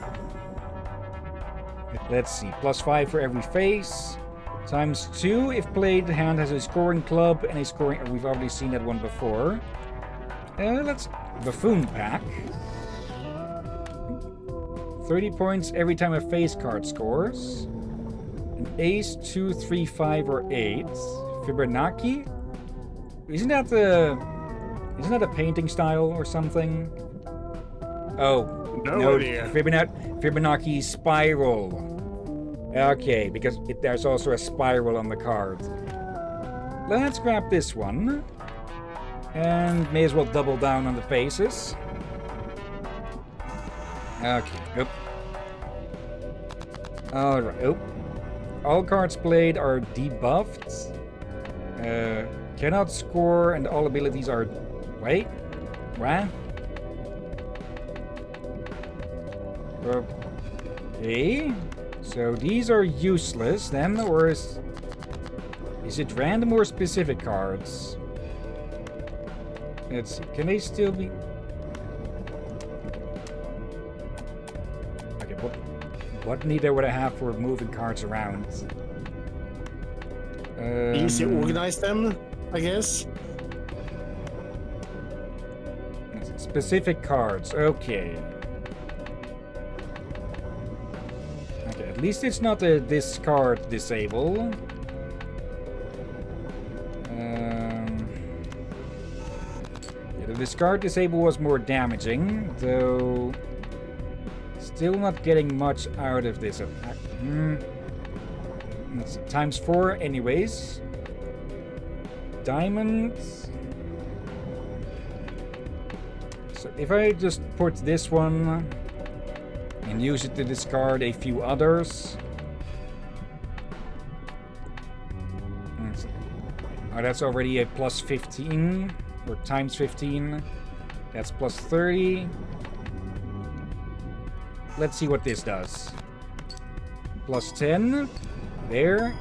Let's see, +5 for every face, ×2 if played. The hand has a scoring club and a scoring... We've already seen that one before. Let's... Buffoon Pack. 30 points every time a face card scores. An ace, 2, 3, 5, or 8. Fibonacci? Isn't that a painting style or something? Oh, no, Fibonacci spiral. Okay, because there's also a spiral on the card. Let's grab this one. And may as well double down on the faces. Okay, oop. Alright, oop. All cards played are debuffed. Cannot score, and all abilities are... Wait? What? Okay. So these are useless then, or is it random or specific cards? Let's see. Can they still be... Okay, what neither would I have for moving cards around? Easy to organize them, I guess. Specific cards, okay. Okay, at least it's not a discard disable. The discard disable was more damaging, though still not getting much out of this attack. Let's see, ×4 anyways. Diamonds. So if I just put this one in And use it to discard a few others. Oh, that's already a plus 15, or times 15. That's plus 30. Let's see what this does. Plus 10. There,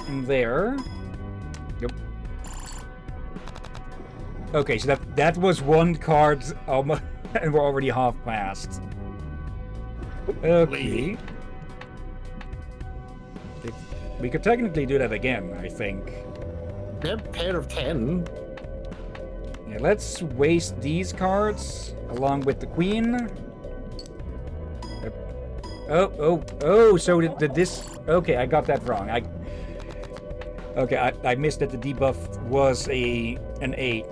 and there. Yep. Okay, so that was one card almost, and we're already half past. Okay. We could technically do that again, I think. Yep, pair of 10. Yeah, let's waste these cards along with the queen. Oh, so did this... Okay, I got that wrong. I missed that the debuff was an 8.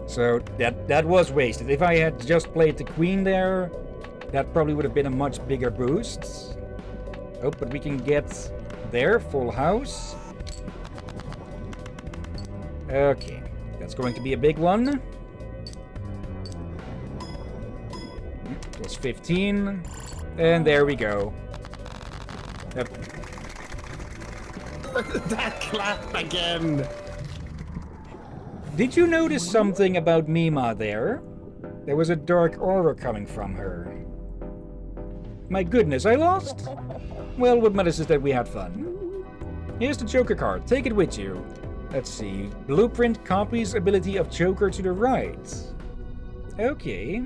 So that was wasted. If I had just played the queen there, that probably would have been a much bigger boost. Oh, but we can get there, full house. Okay, that's going to be a big one. Plus 15. And there we go. Yep. That clap again! Did you notice something about Mima there? There was a dark aura coming from her. My goodness, I lost? Well, what matters is that we had fun. Here's the Joker card. Take it with you. Let's see. Blueprint copies ability of Joker to the right. Okay.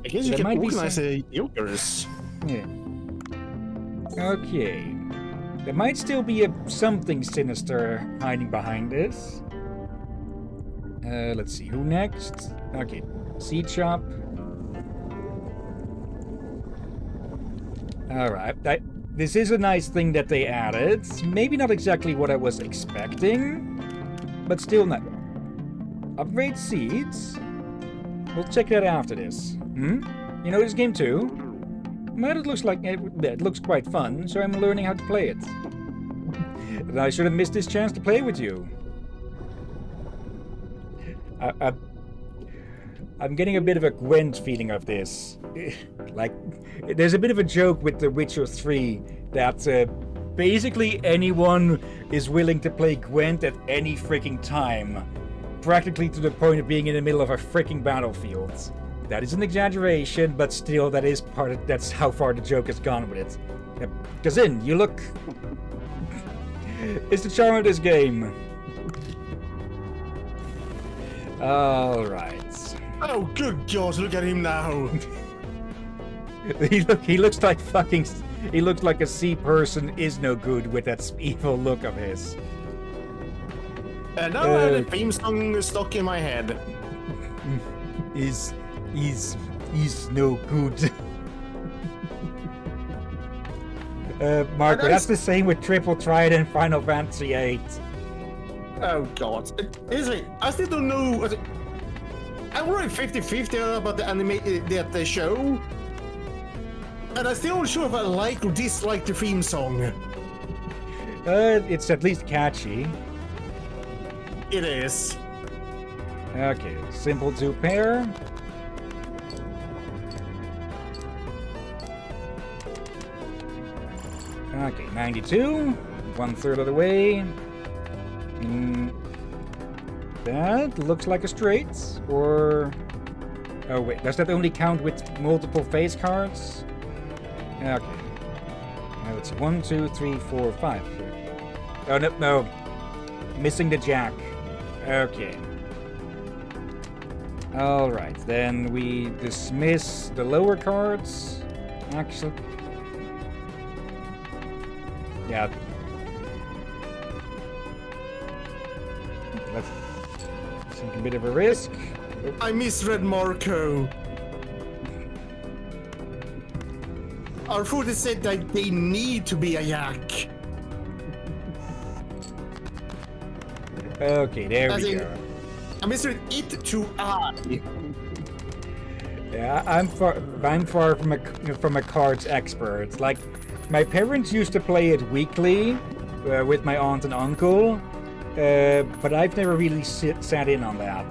I guess you can organize a Jokers. Yeah. Okay. There might still be something sinister hiding behind this. Let's see. Who next? Okay. Seed Shop. Alright. This is a nice thing that they added. Maybe not exactly what I was expecting, but still not. Upgrade seeds? We'll check that after this. You know this game too? Well, it looks like it looks quite fun, so I'm learning how to play it. And I should have missed this chance to play with you. I'm getting a bit of a Gwent feeling of this. Like, there's a bit of a joke with The Witcher 3 that basically anyone is willing to play Gwent at any freaking time. Practically to the point of being in the middle of a freaking battlefield. That is an exaggeration, but still, that's how far the joke has gone with it. Kazin, you look... It's the charm of this game. Alright. Oh, good God, look at him now. He looks like fucking... He looks like a sea person is no good with that evil look of his. And now I have a theme song stuck in my head. He's no good. Marco, that's the same with Triple Trident Final Fantasy VIII. Oh God. Seriously, I still don't know. I'm really 50-50 about the anime, the show. And I'm still not sure if I like or dislike the theme song. It's at least catchy. It is. Okay, simple to pair. Okay, 92. 1/3 of the way. That looks like a straight. Or... Oh wait, does that only count with multiple face cards? Okay. Now let's see. 1, 2, 3, 4, 5. Oh, no. Missing the jack. Okay. Alright, then we dismiss the lower cards. Actually... Yeah. Let's take a bit of a risk. I misread Marco. Our food has said that they need to be a yak. Okay, there we go. I misread it to I. Yeah, I'm far from a cards expert. Like, my parents used to play it weekly with my aunt and uncle, but I've never really sat in on that.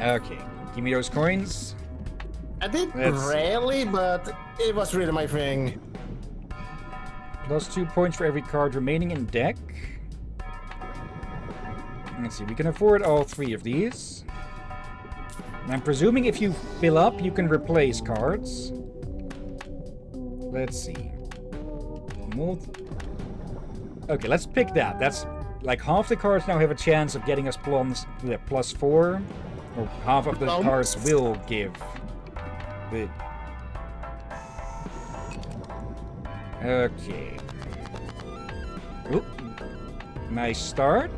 Okay, give me those coins. I did That's- rarely, but it was really my thing. Plus 2 points for every card remaining in deck. Let's see, we can afford all 3 of these. And I'm presuming if you fill up, you can replace cards. Let's see. Okay, let's pick that. That's like half the cards now have a chance of getting us plus 4. Or half of the cards will give. The... Okay. Oop. Nice start.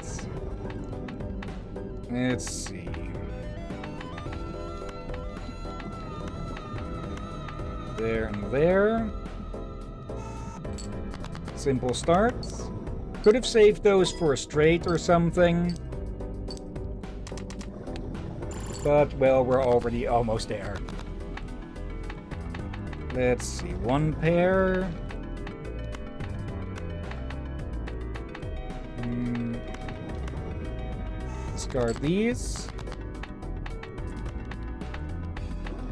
Let's see. There and there. Simple start. Could have saved those for a straight or something. But, well, we're already almost there. Let's see. 1 pair. Discard these.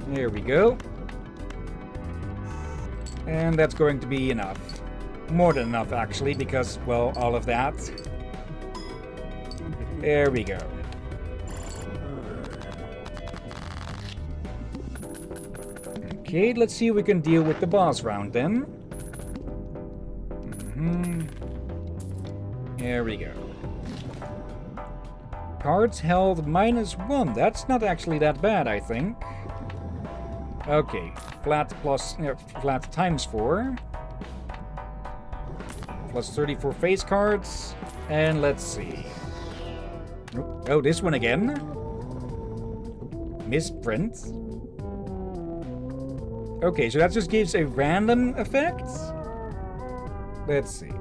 There we go. And that's going to be enough. More than enough, actually, because, well, all of that. There we go. Okay, let's see if we can deal with the boss round then. There we go. Cards held -1. That's not actually that bad, I think. Okay, flat times 4. Plus 34 face cards. And let's see. Oh, this one again. Misprint. Okay, so that just gives a random effect. Let's see.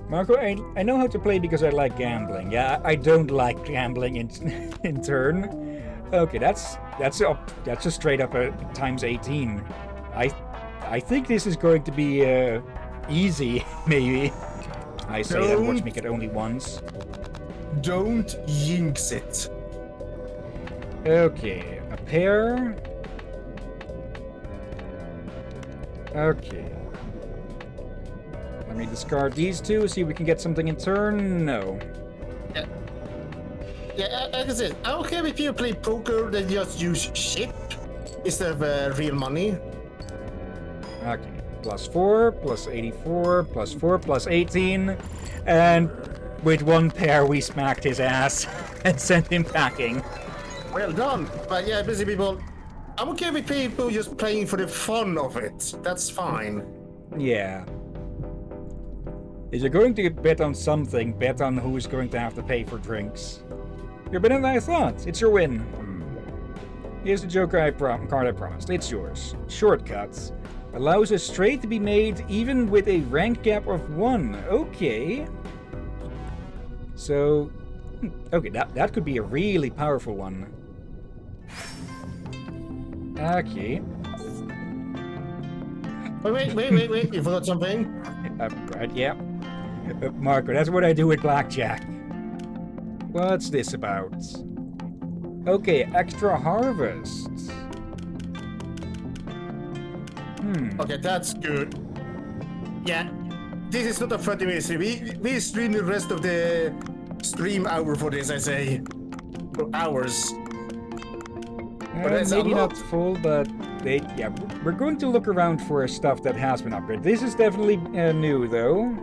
Marco, I know how to play because I like gambling. Yeah, I don't like gambling in turn. Okay, that's a straight up a times 18. I think this is going to be easy, maybe. I say that, watch me get only once. Don't jinx it. Okay, a pair. Okay. Let me discard these 2, see if we can get something in turn. No. Yeah, like I said, I don't care if you play poker, then just use shit instead of real money. Okay. Plus 4, plus 84, plus 4, plus 18. And with 1 pair, we smacked his ass and sent him packing. Well done. But yeah, busy people, I'm okay with people just playing for the fun of it. That's fine. Yeah. If you're going to bet on something, bet on who's going to have to pay for drinks. You're better than I thought. It's your win. Here's the Joker card I promised. It's yours. Shortcuts. Allows a straight to be made even with a rank gap of 1. Okay. So... Okay, that could be a really powerful one. Okay. Wait. You forgot something? Right, yeah. Marco, that's what I do with blackjack. What's this about? Okay, extra harvest. Okay, that's good. Yeah, this is not a 30-minute stream. We stream the rest of the stream hour for this, I say. For hours. Maybe not full, but we're going to look around for stuff that has been upgraded. This is definitely new, though.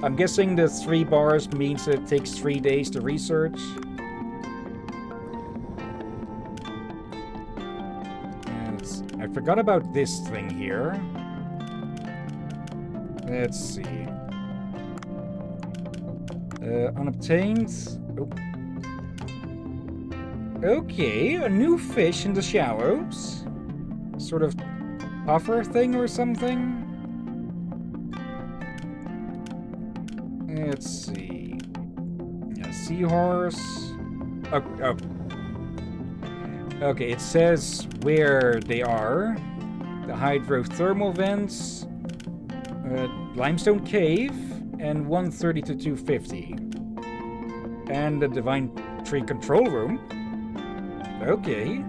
I'm guessing the 3 bars means it takes 3 days to research. I forgot about this thing here. Let's see. Unobtained. Oh. Okay, a new fish in the shallows. Sort of puffer thing or something. Let's see. Yeah, seahorse. Oh. Okay, it says where they are. The hydrothermal vents, limestone cave, and 130 to 250. And the divine tree control room. Okay.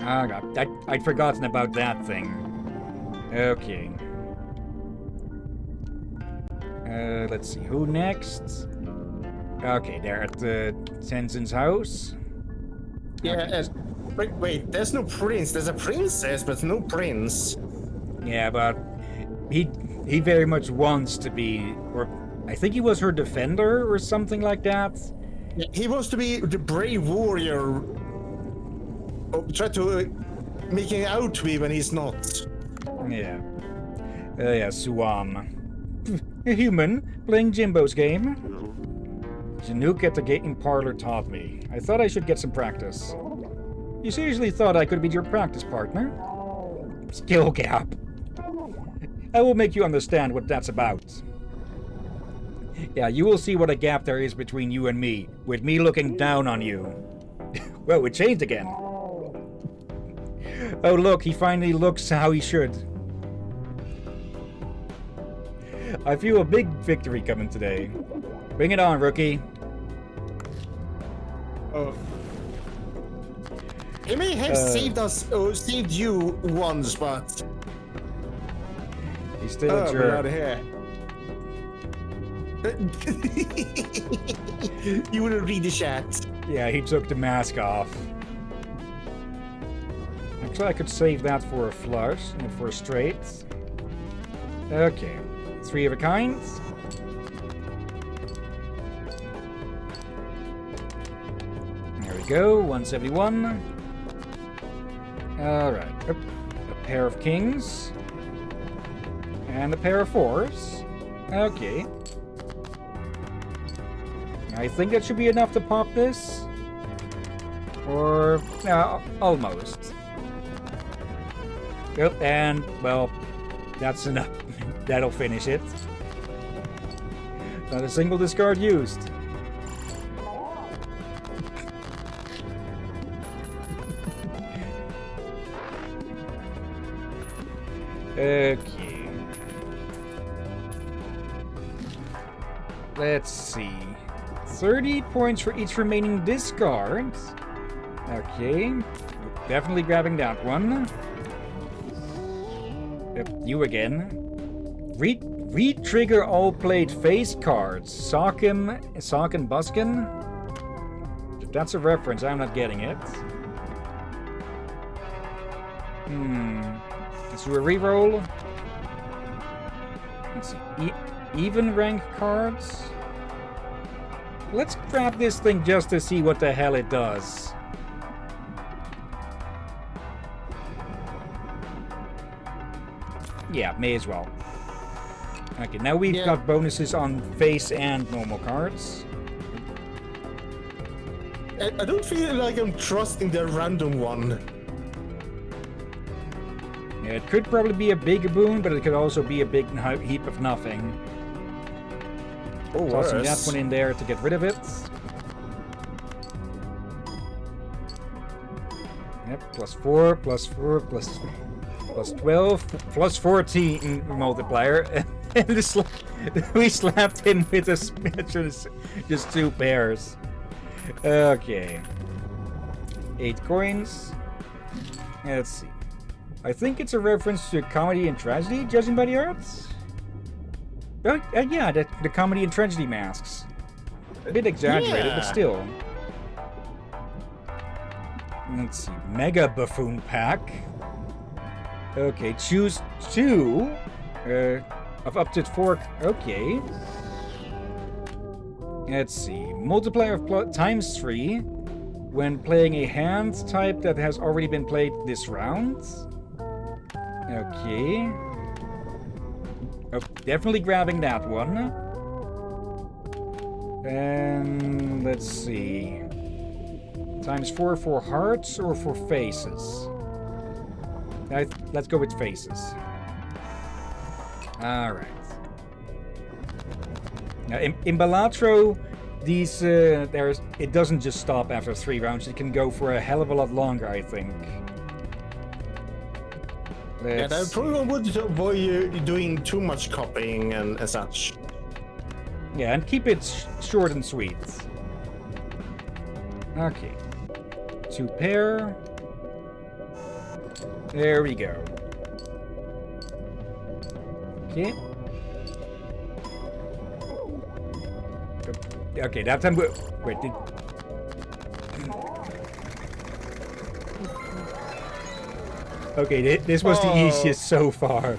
Oh, God. I'd forgotten about that thing. Okay. Let's see. Who next? Okay, they're at Tenzin's house. Yeah, Okay. wait, there's no prince. There's a princess, but no prince. Yeah, but he very much wants to be, or I think he was her defender or something like that. Yeah, he wants to be the brave warrior. Try to make it out to be when he's not. Yeah. Yeah, Suam. A human playing Jimbo's game. Chinook at the gaming parlor taught me. I thought I should get some practice. You seriously thought I could be your practice partner? Skill gap. I will make you understand what that's about. Yeah, you will see what a gap there is between you and me, with me looking down on you. Well, it changed again. Oh look, he finally looks how he should. I feel a big victory coming today. Bring it on, rookie. Oh. He may have saved us, or saved you once, but... He's still a jerk. Out of here. You wouldn't read the chat. Yeah, he took the mask off. Actually, I could save that for a flush and for a straight. Okay, 3 of a kind. There we go, 171. Alright, a pair of kings. And a pair of 4s. Okay. I think that should be enough to pop this. Or, almost. Yep, and, well, that's enough. That'll finish it. Not a single discard used. Okay. Let's see. 30 points for each remaining discard. Okay. Definitely grabbing that one. Yep, you again. Re-trigger all played face cards. Sock and Buskin. If that's a reference, I'm not getting it. Let's do a reroll. Let's see. Even rank cards. Let's grab this thing just to see what the hell it does. Yeah, may as well. Okay, now we've got bonuses on face and normal cards. I don't feel like I'm trusting the random one. Yeah, it could probably be a big boon, but it could also be a big heap of nothing. Oh, tossing that one in there to get rid of it. Yep, +4, +4, +12, +14 multiplier. And we slapped him with a just 2 pairs. Okay. 8 coins. Let's see. I think it's a reference to comedy and tragedy, judging by the arts. Oh, yeah, the comedy and tragedy masks. A bit exaggerated, but still. Let's see. Mega Buffoon Pack. Okay, choose 2 of up to 4. Okay. Let's see. Multiplier of ×3 when playing a hand type that has already been played this round. Okay. Oh, definitely grabbing that one. And let's see. ×4 for hearts or for faces? Let's go with faces. Alright. Now in Balatro, these it doesn't just stop after 3 rounds. It can go for a hell of a lot longer, I think. Yeah, that probably would avoid you doing too much copying and such. Yeah, and keep it short and sweet. Okay. 2 pair. There we go. Okay. Okay, that time. Wait, did. Okay, this was the easiest so far.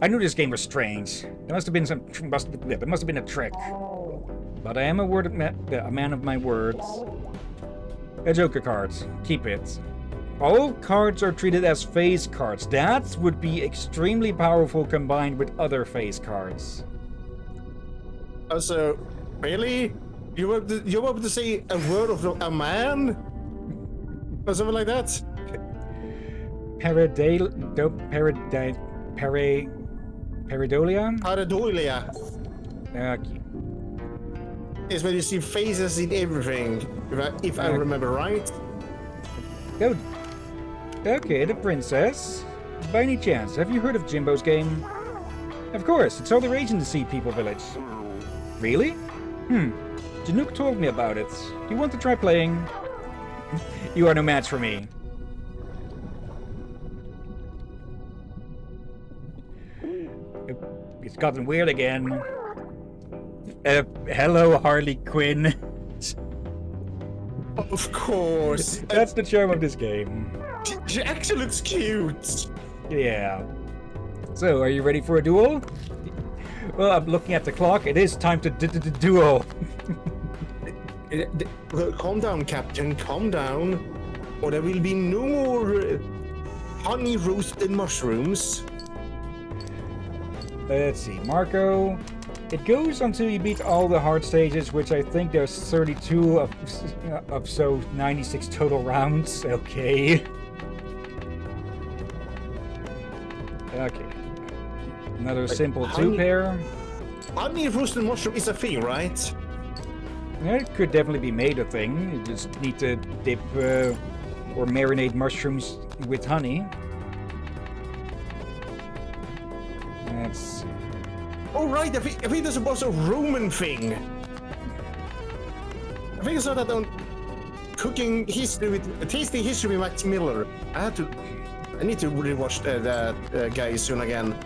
I knew this game was strange. There must have been there must have been a trick. But I am a man of my words. A Joker card. Keep it. All cards are treated as face cards. That would be extremely powerful combined with other face cards. Also, really? You were able to say a word of a man? Or something like that? Pareidolia? Pareidolia Okay. is when you see faces in everything, if I remember right. Oh, okay, the princess. By any chance, have you heard of Jimbo's game? Of course, it's all the rage in the Sea People Village. Really? Janook told me about it. Do you want to try playing? You are no match for me. It's gotten weird again. Hello, Harley Quinn. Of course. That's the charm of this game. She actually looks cute. Yeah. So, are you ready for a duel? Well, I'm looking at the clock. It is time to duel. Calm down, Captain. Calm down. Or there will be no more honey roasted mushrooms. Let's see, Marco. It goes until you beat all the hard stages, which I think there's 32 of so 96 total rounds. Okay. Okay. Another simple two-pair. Honey roasted mushroom is a thing, right? Yeah, it could definitely be made a thing. You just need to dip or marinate mushrooms with honey. Let's see. Oh, right. I think this was a Roman thing. I think I saw that on Cooking History with Tasting History with Max Miller. I need to rewatch that guy soon again.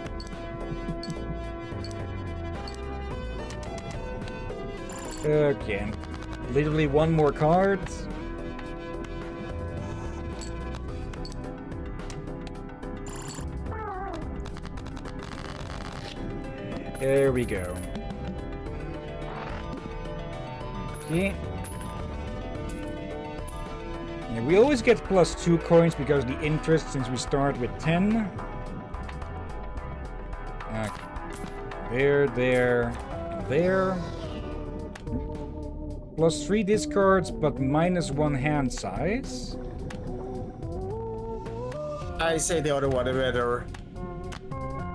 Okay. Literally one more card. There we go. Okay. Yeah, we always get +2 coins because of the interest since we start with 10. Okay. There. +3 discards, but -1 hand size. I say the other one better.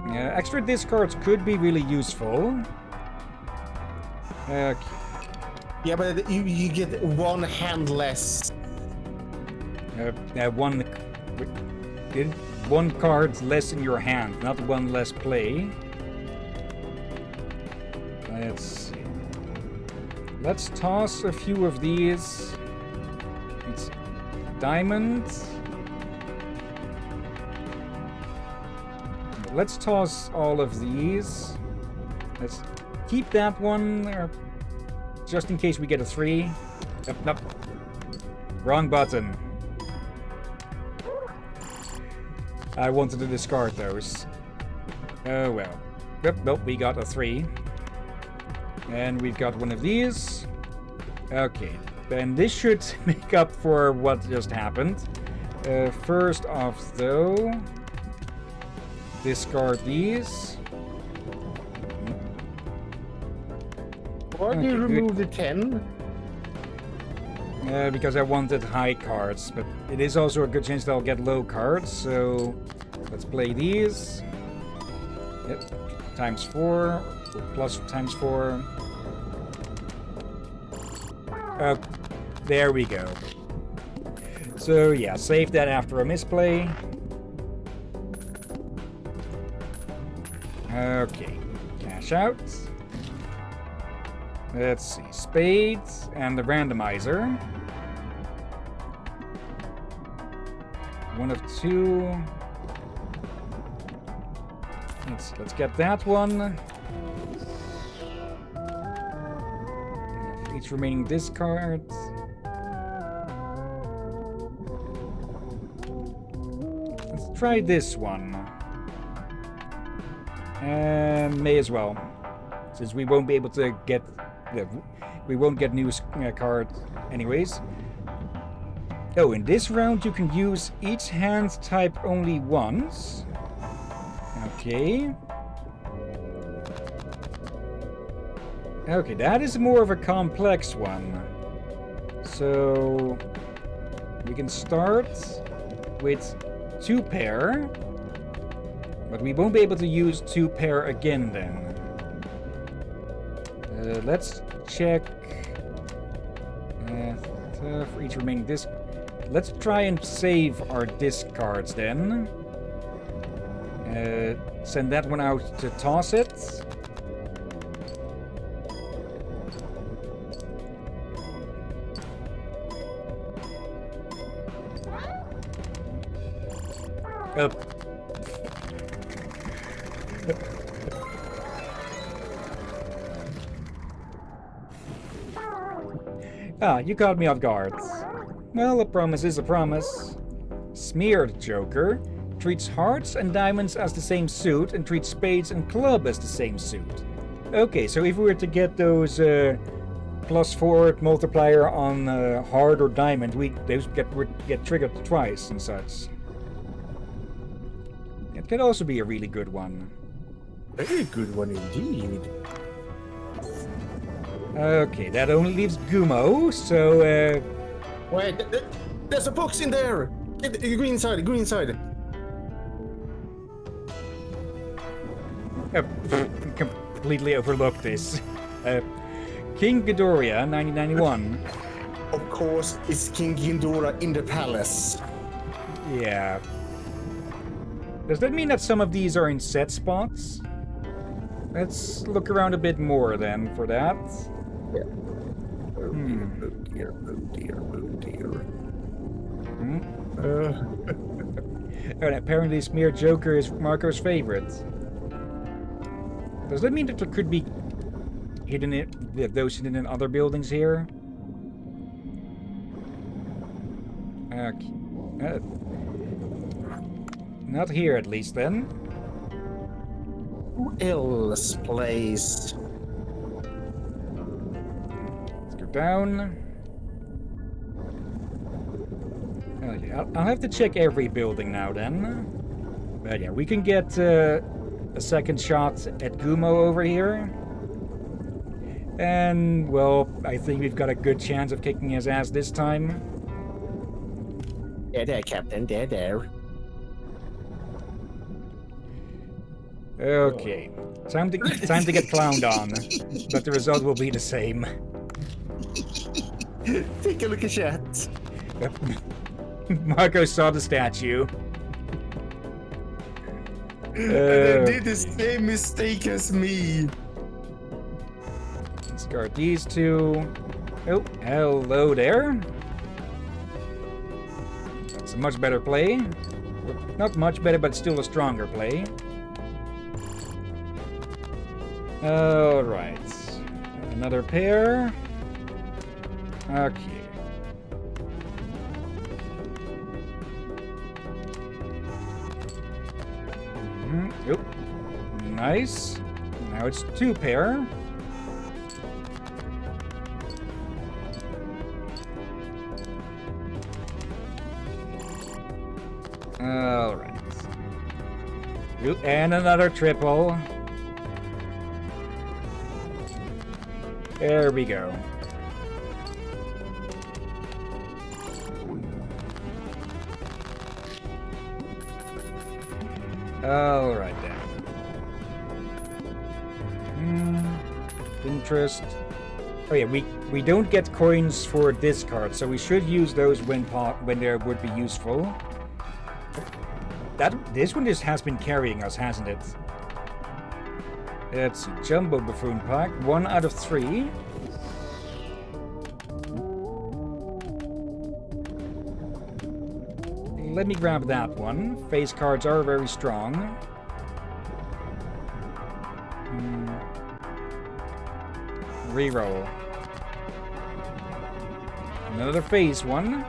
Yeah, extra discards could be really useful. Okay. Yeah, but you get one hand less. One card less in your hand, not one less play. Let's see. Let's toss a few of these. It's diamond. Let's toss all of these. Let's keep that one, just in case we get a 3. Nope. Wrong button. I wanted to discard those. Oh well. Nope, we got a 3. And we've got one of these. Okay, then this should make up for what just happened. First off, though, discard these. Why do you remove the 10? Because I wanted high cards, but it is also a good chance that I'll get low cards, so let's play these. Yep, ×4, plus ×4. There we go. So yeah, save that after a misplay. Okay, cash out. Let's see, spades and the randomizer. one of two. Let's get that one. For each remaining discard. Let's try this one. May as well, since we won't be able to get, we won't get new cards anyways. Oh, in this round you can use each hand type only once. Okay. Okay, that is more of a complex one. So we can start with 2 pair. But we won't be able to use 2 pair again then. Let's check for each remaining disc. Let's try and save our discards then. Send that one out to toss it. Ah, you caught me off guard. Well, a promise is a promise. Smeared Joker treats hearts and diamonds as the same suit and treats spades and club as the same suit. Okay, so if we were to get those +4 multiplier on heart or diamond, those would get triggered twice and such. It could also be a really good one. Very good one indeed. Okay, that only leaves Gumo, so Wait, there's a box in there! Go inside, go inside. Completely overlooked this. King Ghidorah, 1991. Of course, it's King Ghidorah in the palace. Yeah. Does that mean that some of these are in set spots? Let's look around a bit more then for that. Yeah. Oh dear, oh dear, oh dear. And apparently Smeared Joker is Marco's favorite. Does that mean that there could be those hidden in other buildings here? Not here at least then. Who else plays? Let's go down. Okay, I'll have to check every building now then. But yeah, we can get a second shot at Gumo over here. And, well, I think we've got a good chance of kicking his ass this time. There, Captain, there. Okay, time to get clowned on, but the result will be the same. Take a look at that. Marco saw the statue. And they did the same mistake as me. Let's guard these two. Oh, hello there. That's a much better play. Not much better, but still a stronger play. Alright. Another pair. Okay. Yep. Nice. Now it's 2 pair. Alright. And another triple. There we go. Alright then. Interest. Oh yeah, we don't get coins for discard, so we should use those when they would be useful. This one just has been carrying us, hasn't it? It's Jumbo Buffoon Pack, 1 out of 3. let me grab that one. Face cards are very strong. Reroll. Another face one.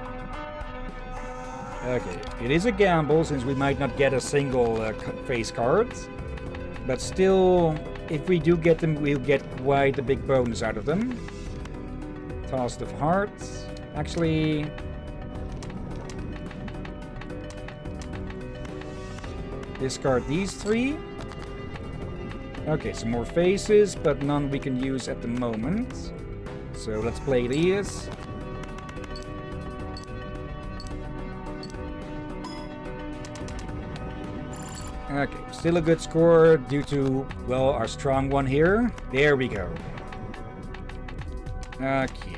Okay, it is a gamble since we might not get a single face card. But still, if we do get them, we'll get quite a big bonus out of them. Toss of hearts. Actually... discard these 3. Okay, some more faces, but none we can use at the moment. So let's play these. Okay, still a good score due to, well, our strong one here. There we go. Okay.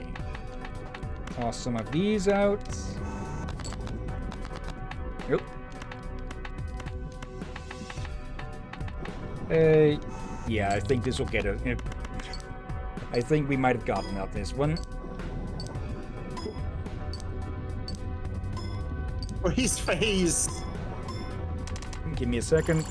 Toss some of these out. Nope. Yeah, I think this will get a... I think we might have gotten out this one. For his face! Give me a second.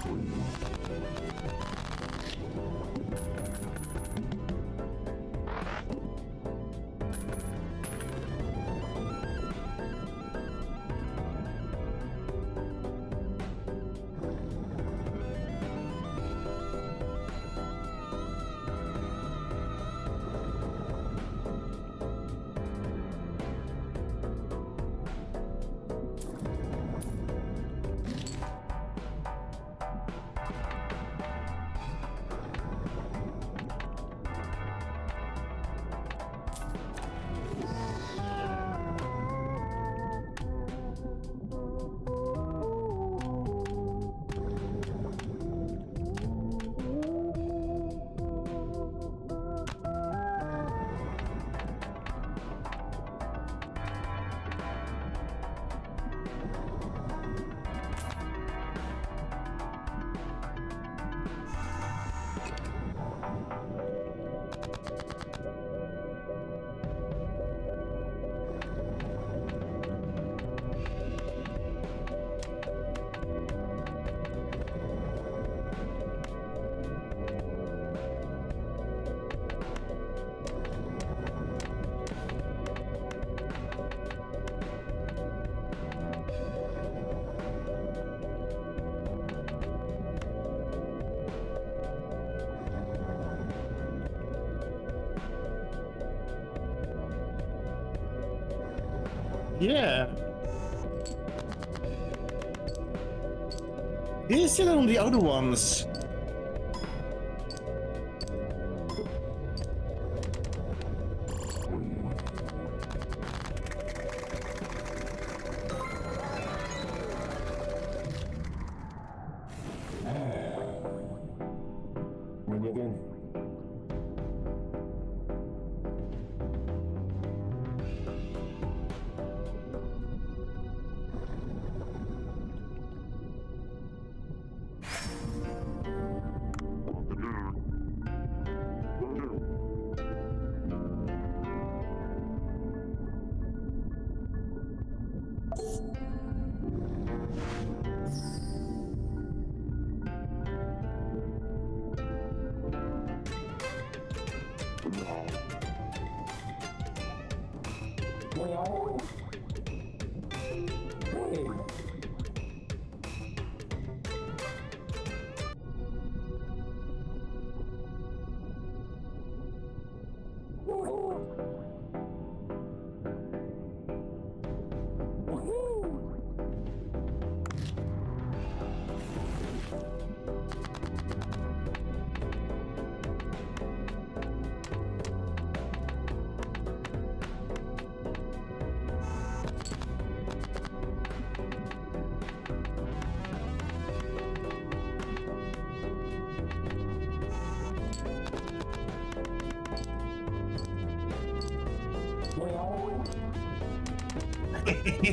Yeah. These are on the other ones.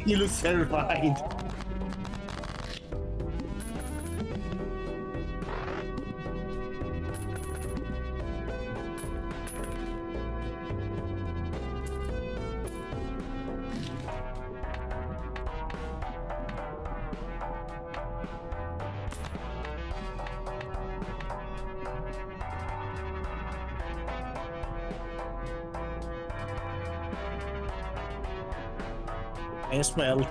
You look terrified. As well.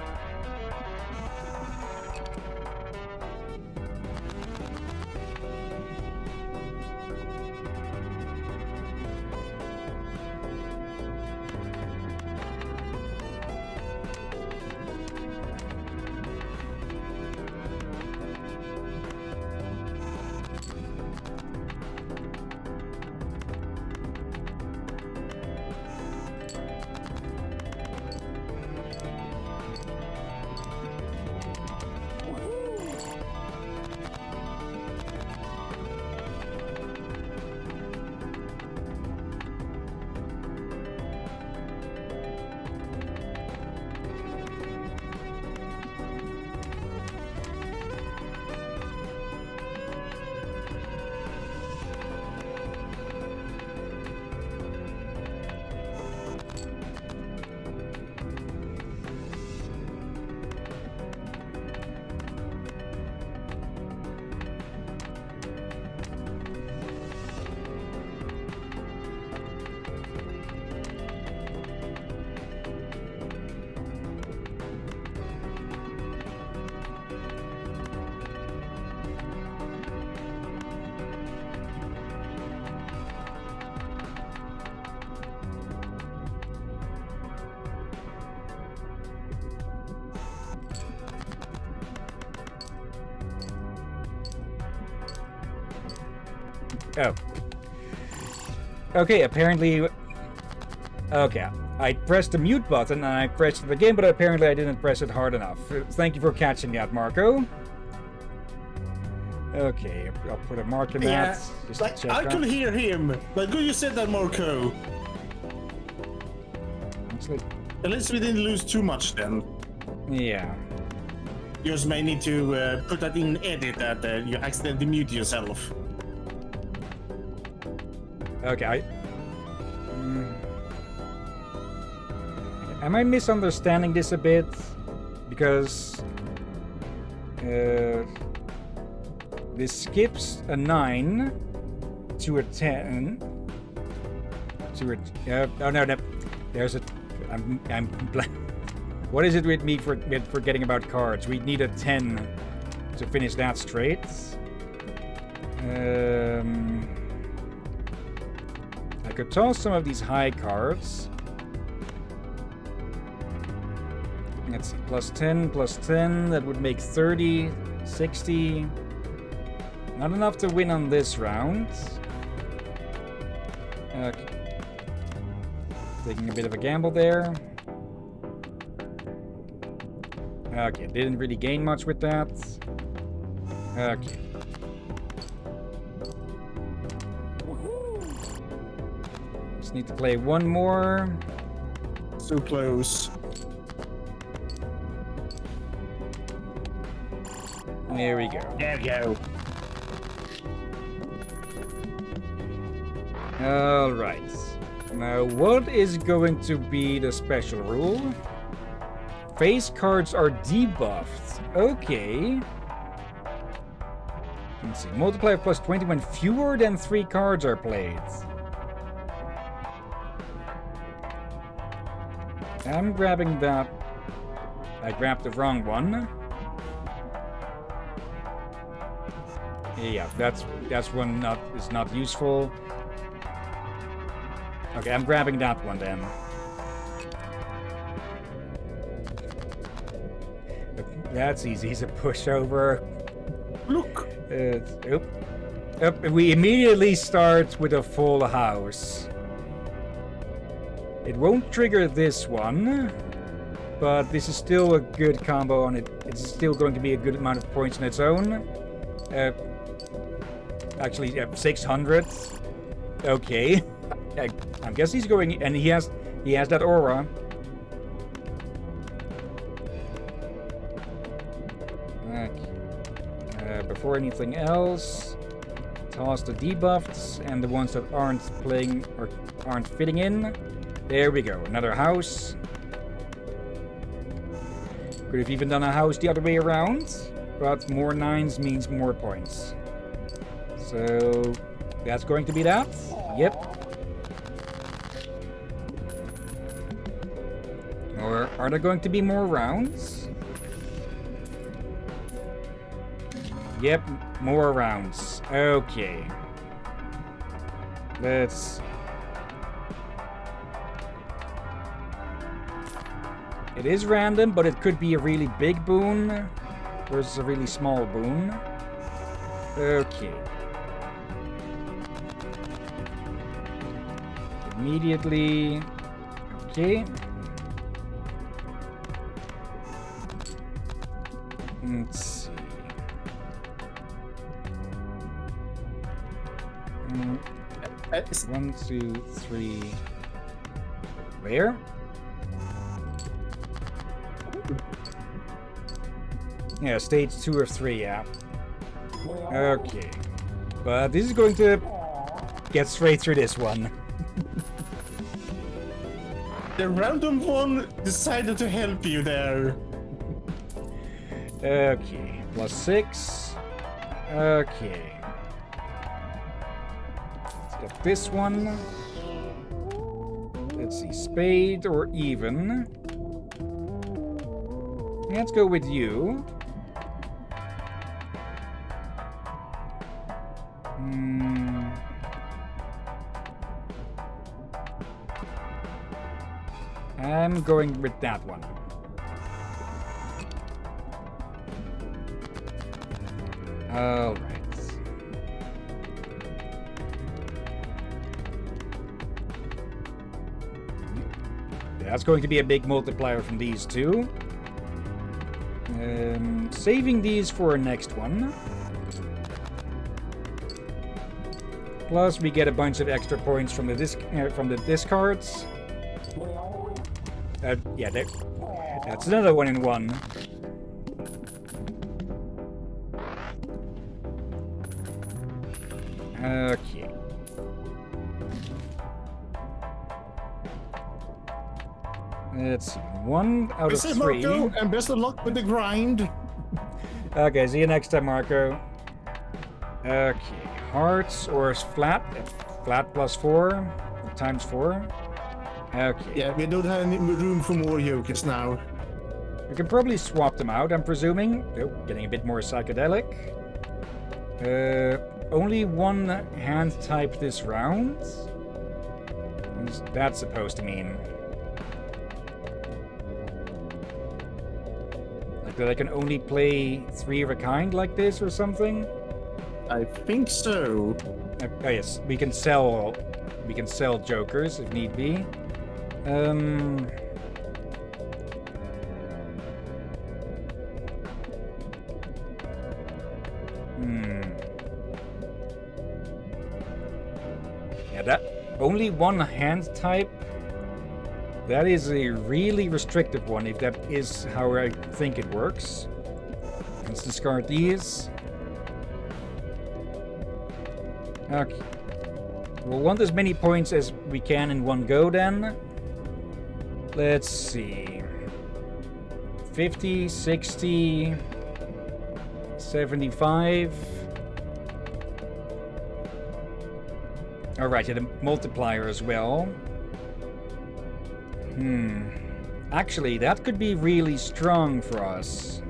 Oh. Okay, apparently... Okay, I pressed the mute button and I pressed it again, but apparently I didn't press it hard enough. Thank you for catching that, Marco. Okay, I'll put a mark in that. Just to check I could hear him, but good you said that, Marco. At least we didn't lose too much then. Yeah. You just may need to put that in edit that you accidentally mute yourself. Okay, am I misunderstanding this a bit? Because this skips a 9 to a 10 to a oh no, there's a I'm what is it with me for forgetting about cards? We need a 10 to finish that straight. I could toss some of these high cards. Let's see, plus 10, that would make 30, 60. Not enough to win on this round. Okay. Taking a bit of a gamble there. Okay, didn't really gain much with that. Okay. Just need to play one more. So close. There we go. There we go. Alright. Now, what is going to be the special rule? Face cards are debuffed. Okay. Let's see. Multiplier plus 20 when fewer than 3 cards are played. I'm grabbing that. I grabbed the wrong one. Yeah, that's one is not useful. Okay, I'm grabbing that one then. That's easy. He's a pushover. Look. We immediately start with a full house. It won't trigger this one, but this is still a good combo, and it's still going to be a good amount of points on its own. Actually, 600. Okay. I guess he's going, and he has that aura. Okay. Before anything else, toss the debuffs and the ones that aren't playing or aren't fitting in. There we go. Another house. Could have even done a house the other way around, but more 9s means more points. So that's going to be that. Yep. Or Are there going to be more rounds? Yep, more rounds. Okay. Let's... It is random, but it could be a really big boon versus a really small boon. Okay. Immediately... Okay. Let's see. 1, 2, 3. Where? Yeah, stage 2 or 3, yeah. Okay. But this is going to get straight through this one. The random one decided to help you there. Okay. +6. Okay. Let's get this one. Let's see. Spade or even. Let's go with you. I'm going with that one. All right. That's going to be a big multiplier from these two. Saving these for our next one. Plus, we get a bunch of extra points from the discards. Yeah, that's another 1 in 1. Okay. Let's see. 1 out of 3. Marco, and best of luck with the grind. Okay, see you next time, Marco. Okay, hearts or flat? Flat +4 times 4. Okay. Yeah, we don't have any room for more yokers now. We can probably swap them out, I'm presuming. Oh, getting a bit more psychedelic. Only one hand type this round? What's that supposed to mean? Like that I can only play 3 of a kind like this or something? I think so. Oh yes, we can sell jokers if need be. Yeah, that only one hand type. That is a really restrictive one, if that is how I think it works. Let's discard these. Okay. We'll want as many points as we can in one go then. Let's see. 50, 60, 75. Alright, yeah, the multiplier as well. Actually, that could be really strong for us.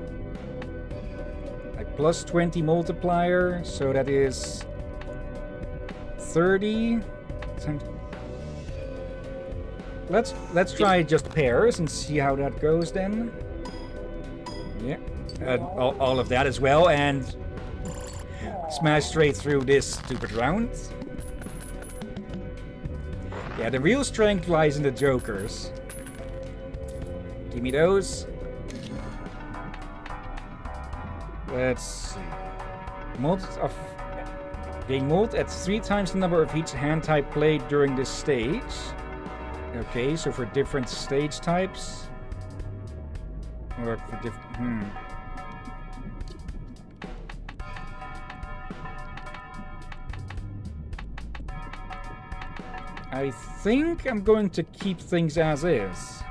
Like +20 multiplier, so that is 30. Let's try just pairs and see how that goes then. Yeah, all of that as well, and smash straight through this stupid round. Yeah, the real strength lies in the jokers. Give me those. Let's see. Gain mult at 3 times the number of each hand type played during this stage. Okay, so for different stage types. Or for different... I think I'm going to keep things as is.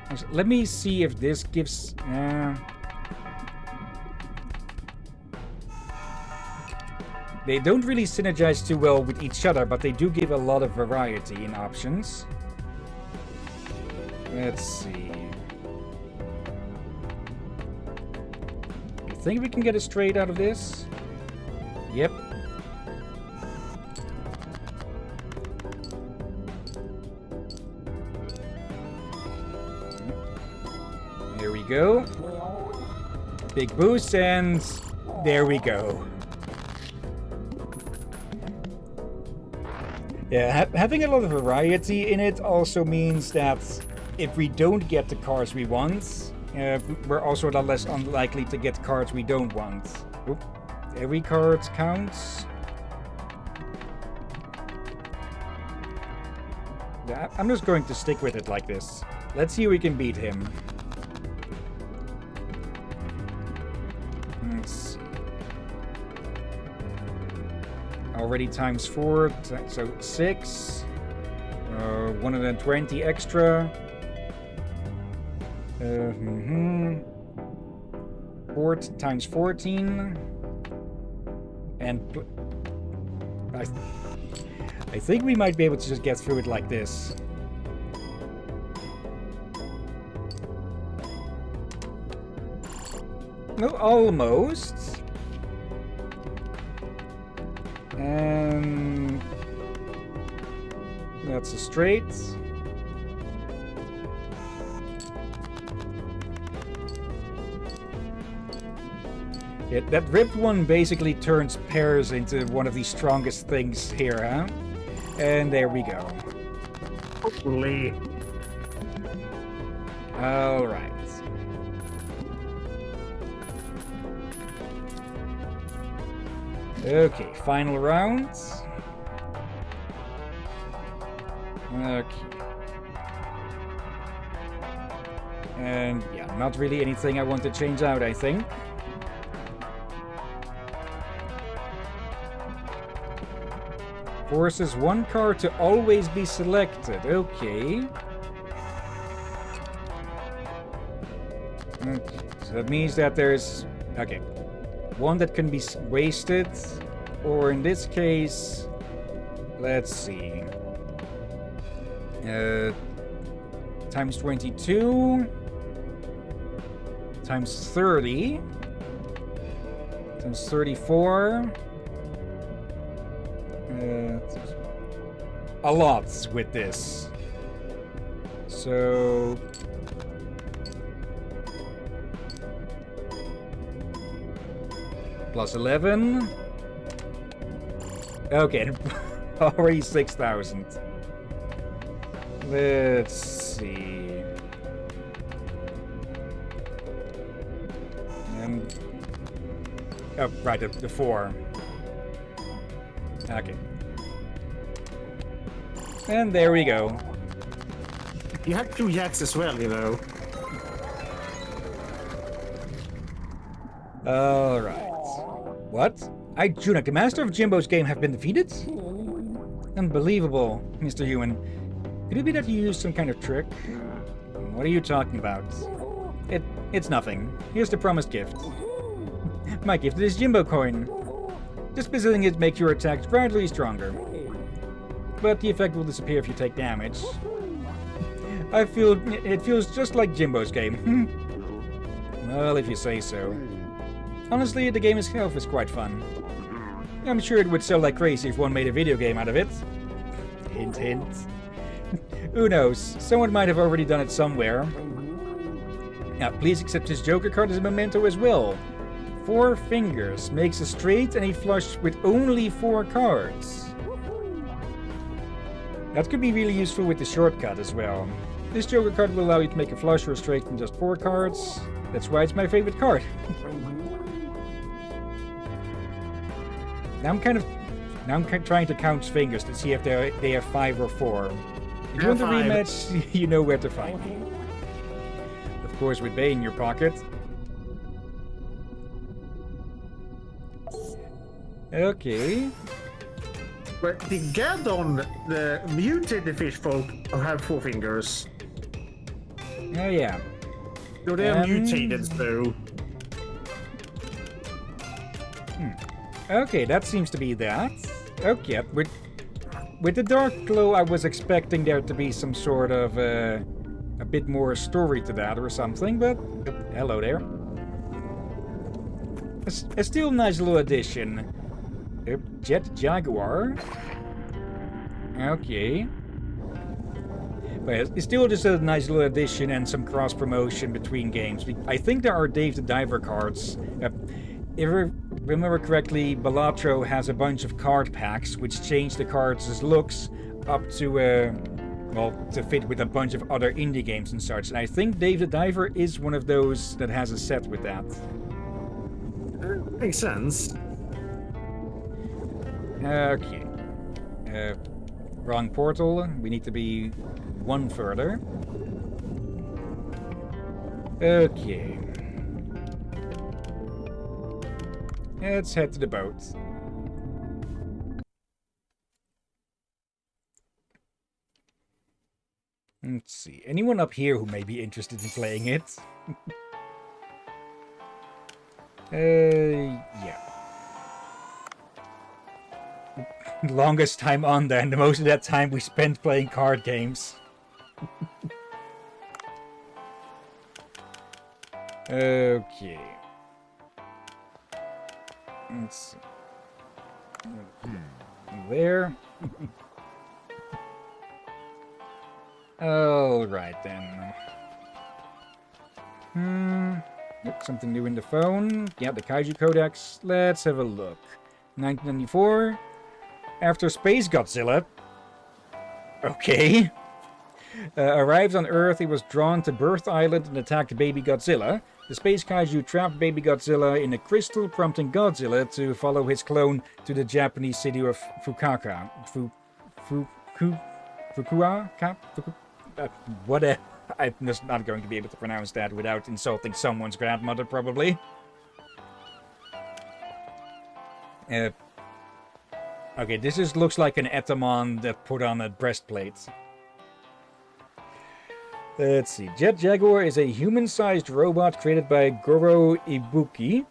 Actually, let me see if this gives... They don't really synergize too well with each other, but they do give a lot of variety in options. Let's see. think we can get a straight out of this. Yep. There we go. Big boost, and there we go. Yeah, having a lot of variety in it also means that if we don't get the cars we want, we're also a lot less unlikely to get cards we don't want. Oop. Every card counts. Yeah, I'm just going to stick with it like this. Let's see if we can beat him. Let's see. Already times 4, so 6. 120 extra. 4 times 14. And I think we might be able to just get through it like this. No, almost. And that's a straight. Yeah, that ripped one basically turns pairs into one of the strongest things here, huh? And there we go. Hopefully. All right. Okay, final round. Okay. And yeah, not really anything I want to change out, I think. Forces one card to always be selected. Okay. Okay. So that means that there's... Okay. One that can be wasted. Or in this case... Let's see. Times 22. Times 30. Times 34. A lot with this. So... Plus 11. Okay, already 6,000. Let's see. And... Oh, right, the 4. Okay. And there we go. You had 2 yaks as well, you know. Alright. What? I, Junak, the master of Jimbo's game, have been defeated? Unbelievable, Mr. Hillyan. Could it be that you used some kind of trick? What are you talking about? It's nothing. Here's the promised gift. My gift is Jimbo coin. Just visiting it makes your attacks gradually stronger. But the effect will disappear if you take damage. It feels just like Jimbo's game. Well, if you say so. Honestly, the game itself is quite fun. I'm sure it would sell like crazy if one made a video game out of it. Hint, hint. Who knows? Someone might have already done it somewhere. Now, please accept this Joker card as a memento as well. 4 fingers makes a straight and a flush with only 4 cards. That could be really useful with the shortcut as well. This Joker card will allow you to make a flush or a straight from just 4 cards. That's why it's my favorite card. Now I'm trying to count fingers to see if they have 5 or 4. If you want a rematch, you know where to find me. Of course, with Bay in your pocket. Okay. But the Gaddon, the mutated fish folk, have 4 fingers. Oh yeah. So they are mutated, though. Okay, that seems to be that. Okay, with the Dark Glow, I was expecting there to be some sort of a bit more story to that or something, but hello there. A still nice little addition. Jet Jaguar. Okay. But it's still just a nice little addition and some cross-promotion between games. I think there are Dave the Diver cards. If I remember correctly, Balatro has a bunch of card packs, which change the cards' looks up to, well, to fit with a bunch of other indie games and such. And I think Dave the Diver is one of those that has a set with that. Makes sense. Okay. Wrong portal. We need to be one further. Okay. Let's head to the boat. Let's see. Anyone up here who may be interested in playing it? Yeah. Longest time on there, and most of that time we spent playing card games. Okay. Let's see. There. Alright then. Yep, something new in the phone. Yeah, the Kaiju Codex. Let's have a look. 1994. After Space Godzilla. Okay. Arrived on Earth, he was drawn to Birth Island and attacked Baby Godzilla. The Space Kaiju trapped Baby Godzilla in a crystal, prompting Godzilla to follow his clone to the Japanese city of Fukuoka. Whatever. I'm just not going to be able to pronounce that without insulting someone's grandmother, probably. Okay, this just looks like an Etamon that put on a breastplate. Let's see. Jet Jaguar is a human-sized robot created by Goro Ibuki.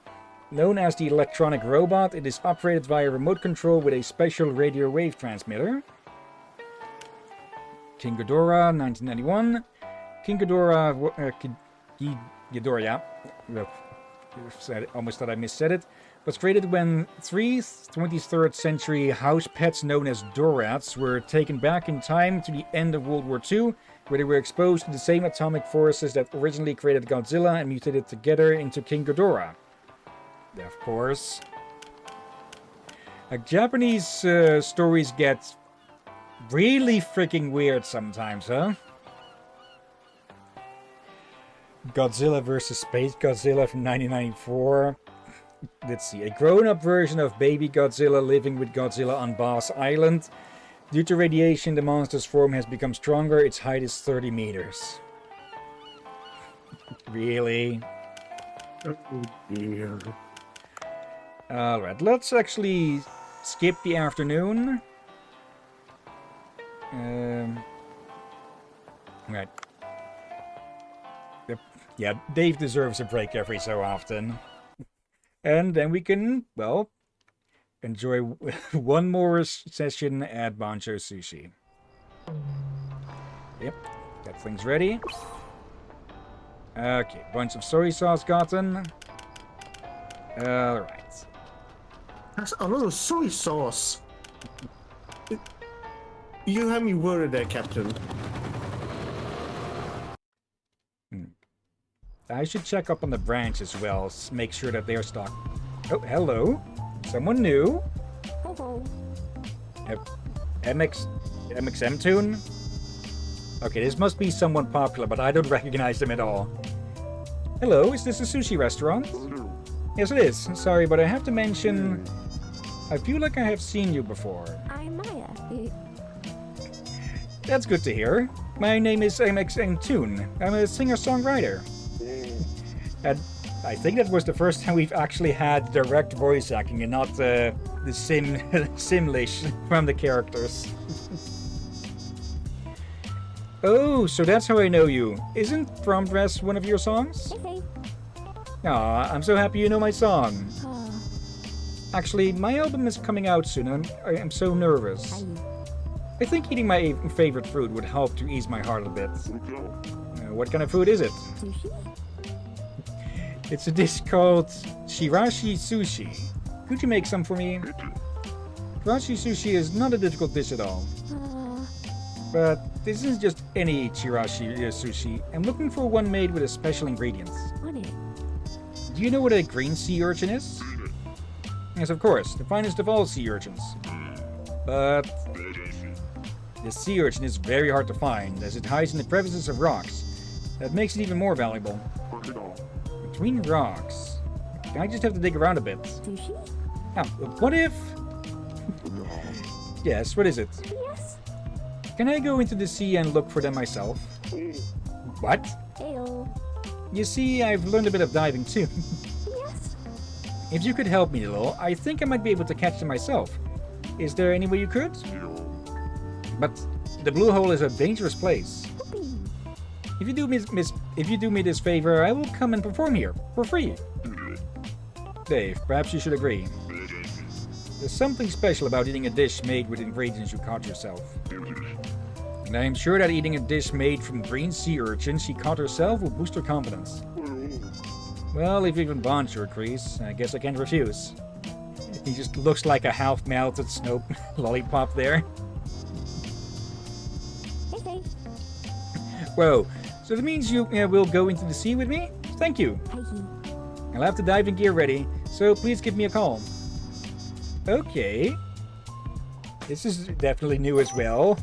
Known as the electronic robot, it is operated via remote control with a special radio wave transmitter. King Ghidorah, 1991. King Ghidorah, Ghidorah, almost thought I missaid it, was created when 23rd century house pets known as Dorats were taken back in time to the end of World War II, where they were exposed to the same atomic forces that originally created Godzilla and mutated together into King Ghidorah. Of course. Japanese stories get really freaking weird sometimes, huh? Godzilla vs. Space Godzilla from 1994. Let's see. A grown-up version of Baby Godzilla living with Godzilla on Boss Island. Due to radiation, the monster's form has become stronger. Its height is 30 meters. Really? Oh dear. Alright, let's actually skip the afternoon. Right. Yeah, Dave deserves a break every so often. And then we can, well, enjoy one more session at Bancho Sushi. Yep, that thing's ready. Okay, bunch of soy sauce gotten. Alright. That's a lot of soy sauce. You have me worried there, Captain. I should check up on the branch as well, make sure that they're stocked. Oh, hello. Someone new. Hello. MXM tune? Okay, this must be someone popular, but I don't recognize them at all. Hello, is this a sushi restaurant? Yes, it is. Sorry, but I have to mention... I feel like I have seen you before. I'm Maya. That's good to hear. My name is MXM Tune. I'm a singer-songwriter. And I think that was the first time we've actually had direct voice acting and not the Simlish from the characters. Oh, so that's how I know you. Isn't Prom Dress one of your songs? Hey. Aw, I'm so happy you know my song. Actually, my album is coming out soon. I'm so nervous. I think eating my favorite food would help to ease my heart a bit. What kind of food is it? Sushi? It's a dish called shirashi sushi. Could you make some for me? Shirashi sushi is not a difficult dish at all. But this isn't just any chirashi sushi. I'm looking for one made with a special ingredients. Do you know what a green sea urchin is? Yes, of course, the finest of all sea urchins. But the sea urchin is very hard to find, as it hides in the crevices of rocks. That makes it even more valuable. Between rocks, I just have to dig around a bit. Now, what if... Yes, what is it? Yes. Can I go into the sea and look for them myself? What? Heyo. You see, I've learned a bit of diving too. Yes. If you could help me a little, I think I might be able to catch them myself. Is there any way you could? But the blue hole is a dangerous place. Whoopee. If you do me this favor, I will come and perform here for free. Dave, perhaps you should agree. There's something special about eating a dish made with ingredients you caught yourself. And I am sure that eating a dish made from green sea urchins she caught herself will boost her confidence. Well, if even Bonjour agrees, I guess I can't refuse. He just looks like a half-melted snow lollipop there. Hey. Whoa, so that means you will go into the sea with me? Thank you. Hey. I'll have the diving gear ready, so please give me a call. Okay. This is definitely new as well.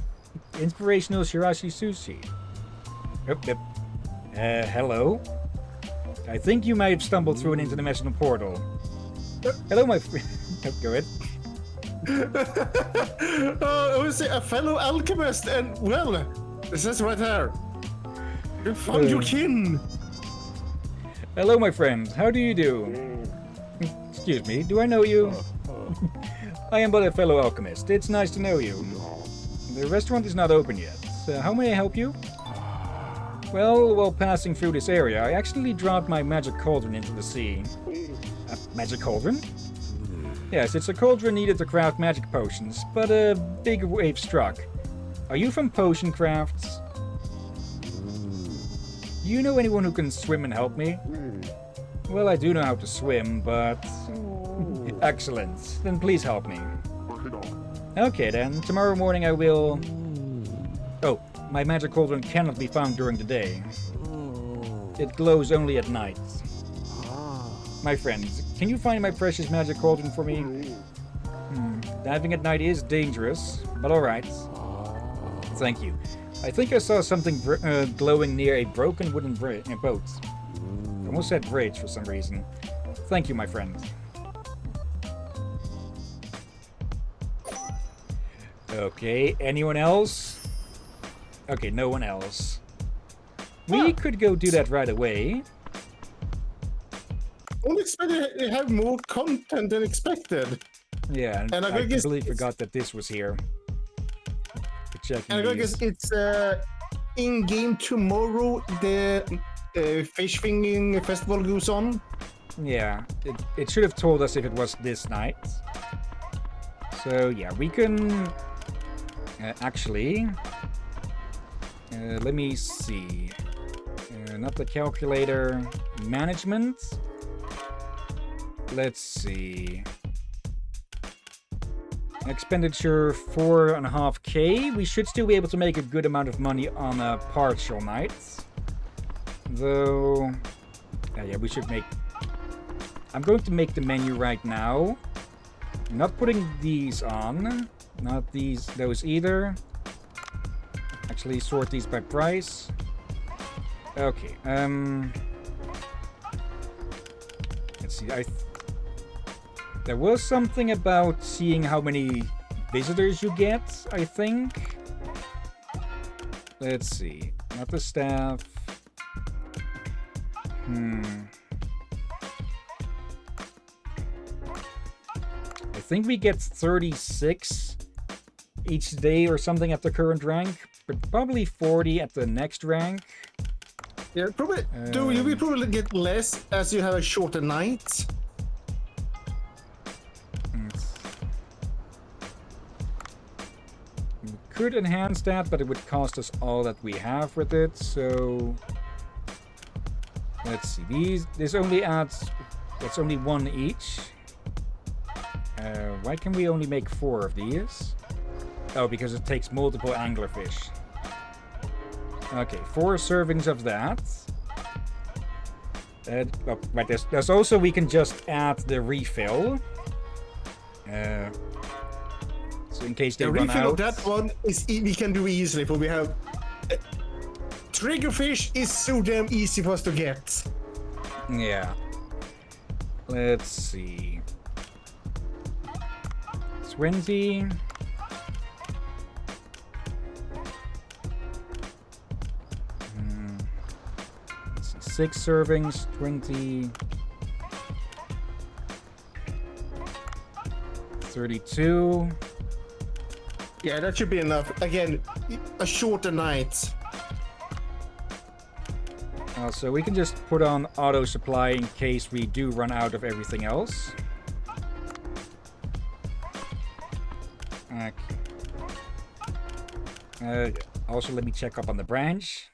Inspirational shirashi sushi. Hello? I think you might have stumbled through an interdimensional portal. Hello, my friend. Go ahead. I was a fellow alchemist, and well, it says right there. You found your kin. Hello, my friend. How do you do? Excuse me, do I know you? I am but a fellow alchemist. It's nice to know you. The restaurant is not open yet. How may I help you? Well, while passing through this area, I accidentally dropped my magic cauldron into the sea. A magic cauldron? Yes, it's a cauldron needed to craft magic potions, but a big wave struck. Are you from potion crafts? Do you know anyone who can swim and help me? Well, I do know how to swim, but... Excellent. Then please help me. Okay then, tomorrow morning I will... Oh, my magic cauldron cannot be found during the day. It glows only at night. My friends, can you find my precious magic cauldron for me? Diving at night is dangerous, but alright. Thank you. I think I saw something glowing near a broken wooden boat. I almost said bridge for some reason. Thank you, my friend. Okay, anyone else? Okay, no one else. We could go do that right away. Unexpected, they have more content than expected. Yeah, and I completely forgot that this was here. And I guess it's in-game tomorrow, the fish fingering festival goes on. Yeah, it should have told us if it was this night. So yeah, we can actually let me see. Not the calculator. Management. Let's see. Expenditure 4.5k. We should still be able to make a good amount of money on a partial night. Though, yeah, we should make... I'm going to make the menu right now. I'm not putting these on. Not those either. Actually, sort these by price. Okay, let's see, there was something about seeing how many visitors you get, I think. Let's see. Not the staff. I think we get 36 each day or something at the current rank, but probably 40 at the next rank. Yeah, probably. You will probably get less as you have a shorter night. We could enhance that, but it would cost us all that we have with it, so... Let's see. This only adds. That's only one each. Why can we only make 4 of these? Oh, because it takes multiple anglerfish. Okay, 4 servings of that. Oh, right, there's also, we can just add the refill. So in case they The run refill out. of that one is we can do easily, for we have triggerfish is so damn easy for us to get. Yeah. Let's see. 20. Let's see, 6 servings, 20. 32. Yeah, that should be enough. Again, a shorter night. So we can just put on auto supply in case we do run out of everything else. Okay. Also, let me check up on the branch.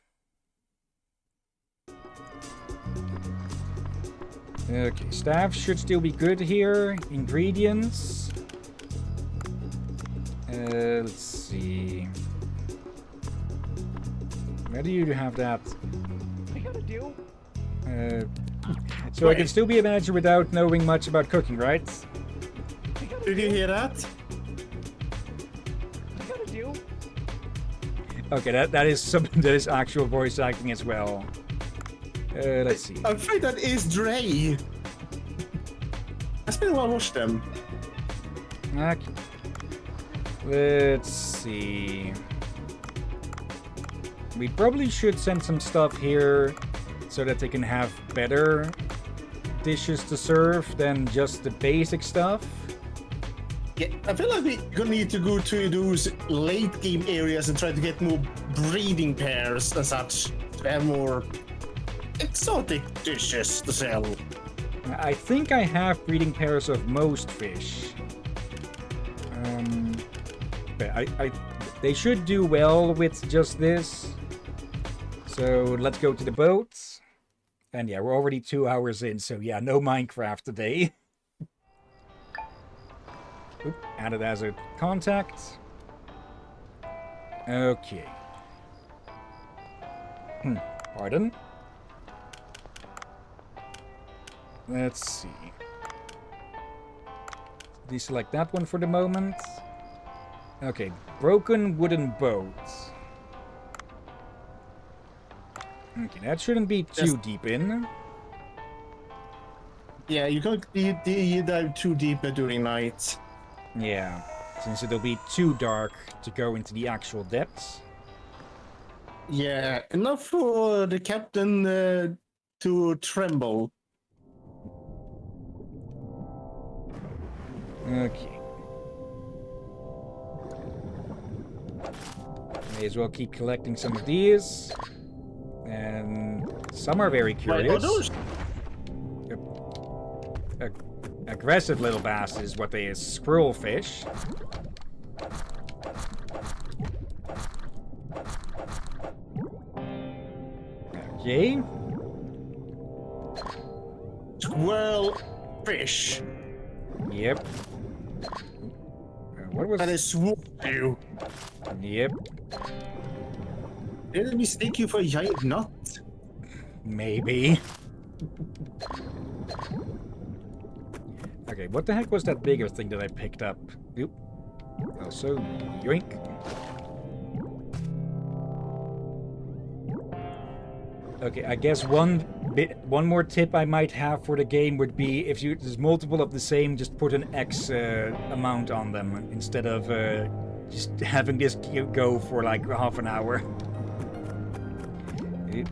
Okay, staff should still be good here. Ingredients. Let's see. Where do you have that? So I can still be a manager without knowing much about cooking, right? Did you hear that? Okay, that is something that is actual voice acting as well. Let's see. I'm afraid that is Dre. It's been a while I watched them. Okay. Let's see. We probably should send some stuff here so that they can have better dishes to serve than just the basic stuff. Yeah, I feel like we're gonna need to go to those late game areas and try to get more breeding pairs and such to have more exotic dishes to sell. I think I have breeding pairs of most fish. But they should do well with just this. So let's go to the boat. And yeah, we're already 2 hours in, so yeah, no Minecraft today. Oop, added as a contact. Okay. Pardon? Let's see. Deselect that one for the moment. Okay, broken wooden boat. Okay, that shouldn't be too deep in. Yeah, you can't you dive too deep during night. Yeah, since it'll be too dark to go into the actual depths. Yeah, enough for the captain to tremble. Okay. May as well keep collecting some of these. And some are very curious. Aggressive little bass is what they is. Squirrel fish. Okay. Squirrel fish. Yep. What was That is swoop you. Yep. Did we mistake you for a giant nut? Maybe. Okay, what the heck was that bigger thing that I picked up? Oop. Also, yoink. Okay, I guess one more tip I might have for the game would be if there's multiple of the same, just put an X amount on them instead of just having this go for like half an hour. Here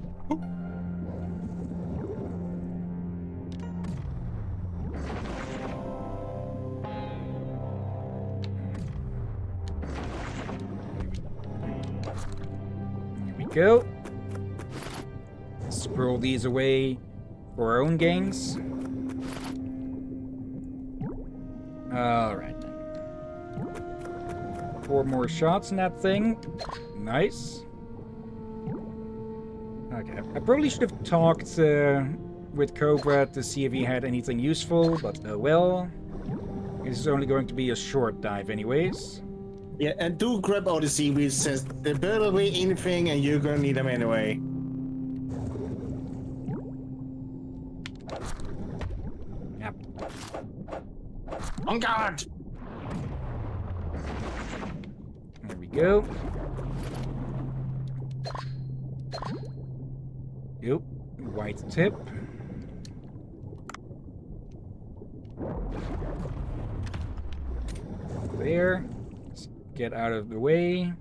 we go. Scroll these away for our own gains. Alright then. 4 more shots in that thing. Nice. Okay, I probably should have talked with Cobra to see if he had anything useful, but oh well. This is only going to be a short dive anyways. Yeah, and do grab all the seaweed since they're barely anything and you're gonna need them anyway. Yep. On guard! There we go. Yep. White tip. There. Let's get out of the way.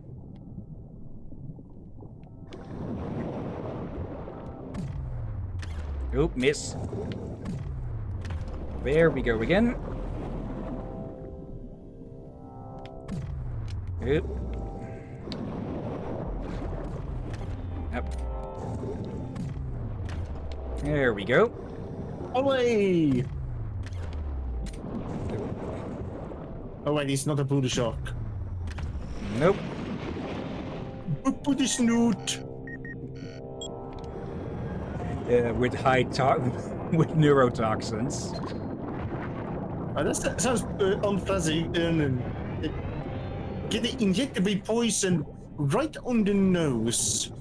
Oop, miss. There we go again. Oop. Up. There we go. Away! Oh wait, it's not a booty shock. Nope. Booty snoot! With with neurotoxins. Oh, that sounds unpleasant. Get the injectable poison right on the nose.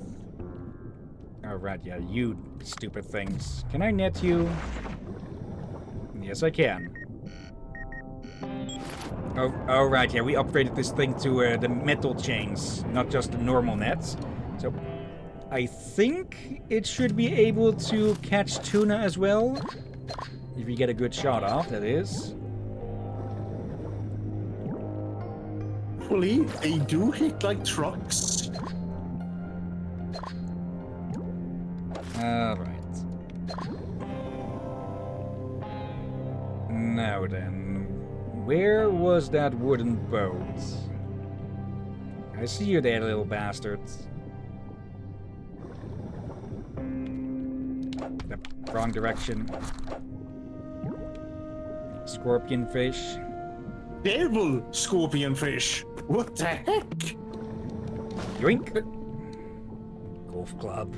Oh, right, yeah, you stupid things. Can I net you? Yes, I can. Oh, right, yeah, we upgraded this thing to the metal chains, not just the normal nets. So, I think it should be able to catch tuna as well. If you get a good shot off, that is. Hopefully, they do hit like trucks. Alright. Now then, where was that wooden boat? I see you there, little bastard. Yep, wrong direction. Scorpion fish. Devil scorpion fish! What the heck? Yoink! Golf club.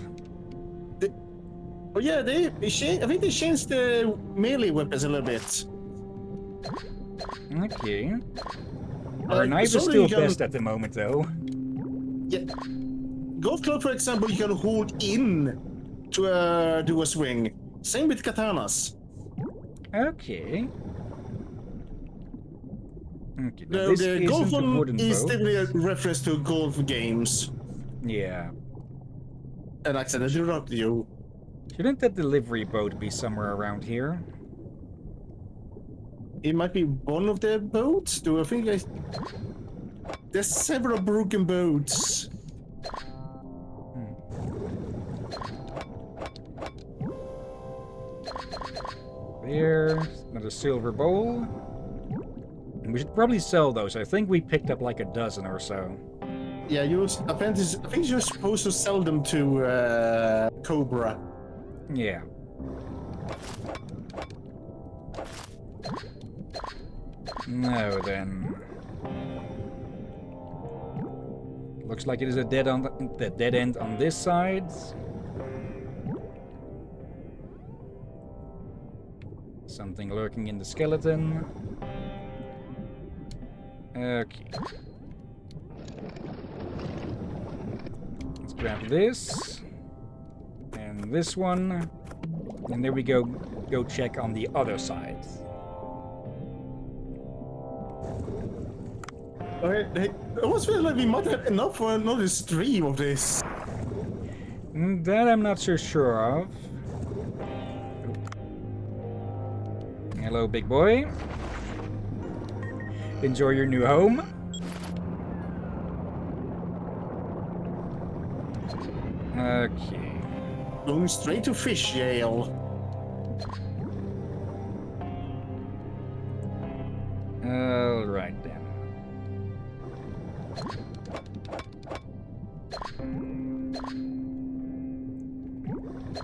Oh yeah, I think they changed the melee weapons a little bit. Okay. Our knife is still best at the moment, though. Yeah. Golf club, for example, you can hold in to do a swing. Same with katanas. Okay. Okay, now No, this the isn't golf a one wooden is boat. definitely a reference to golf games. Yeah. And I accidentally interrupted you. Shouldn't that delivery boat be somewhere around here? It might be one of the boats. Do I think there's several broken boats. There's another silver bowl. And we should probably sell those. I think we picked up like a dozen or so. Yeah, I think you're supposed to sell them to Cobra. Yeah. Now then. Looks like it is a dead end on this side. Something lurking in the skeleton. Okay. Let's grab this. And this one. And there we go. Go check on the other side. I almost feel like we might have enough for another stream of this. That I'm not so sure of. Hello, big boy. Enjoy your new home. Okay. Going straight to fish jail. Alright then.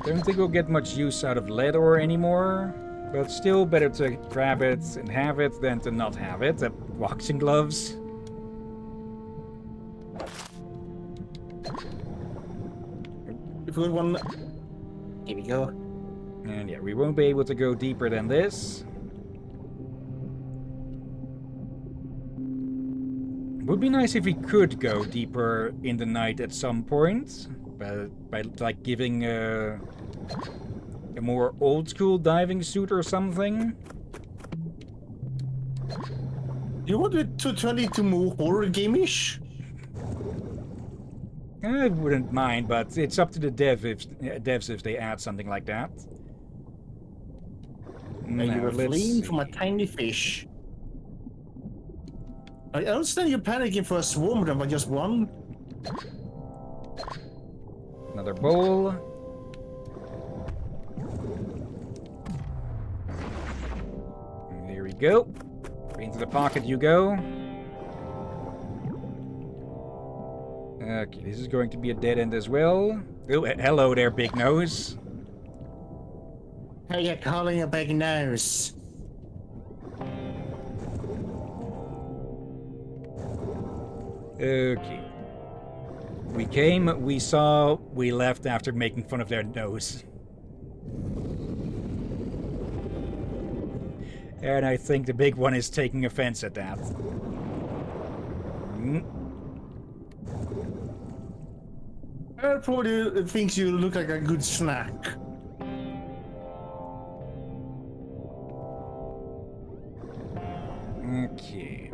Don't think we'll get much use out of lead ore anymore, but still better to grab it and have it than to not have it. Boxing gloves. if we want. Here we go. And yeah, we won't be able to go deeper than this. Would be nice if we could go deeper in the night at some point, by like giving a more old school diving suit or something. You want it to turn into more horror game-ish? I wouldn't mind, but it's up to the devs if they add something like that. And you were let's fleeing from a see. tiny fish. I understand you're panicking for a swarm of them, but just one. Another bowl. There we go. Into the pocket you go. Okay, this is going to be a dead end as well. Oh, hello there, big nose. How you calling a big nose? Okay. We came, we saw, we left after making fun of their nose. And I think the big one is taking offense at that. Probably thinks you look like a good snack. Okay.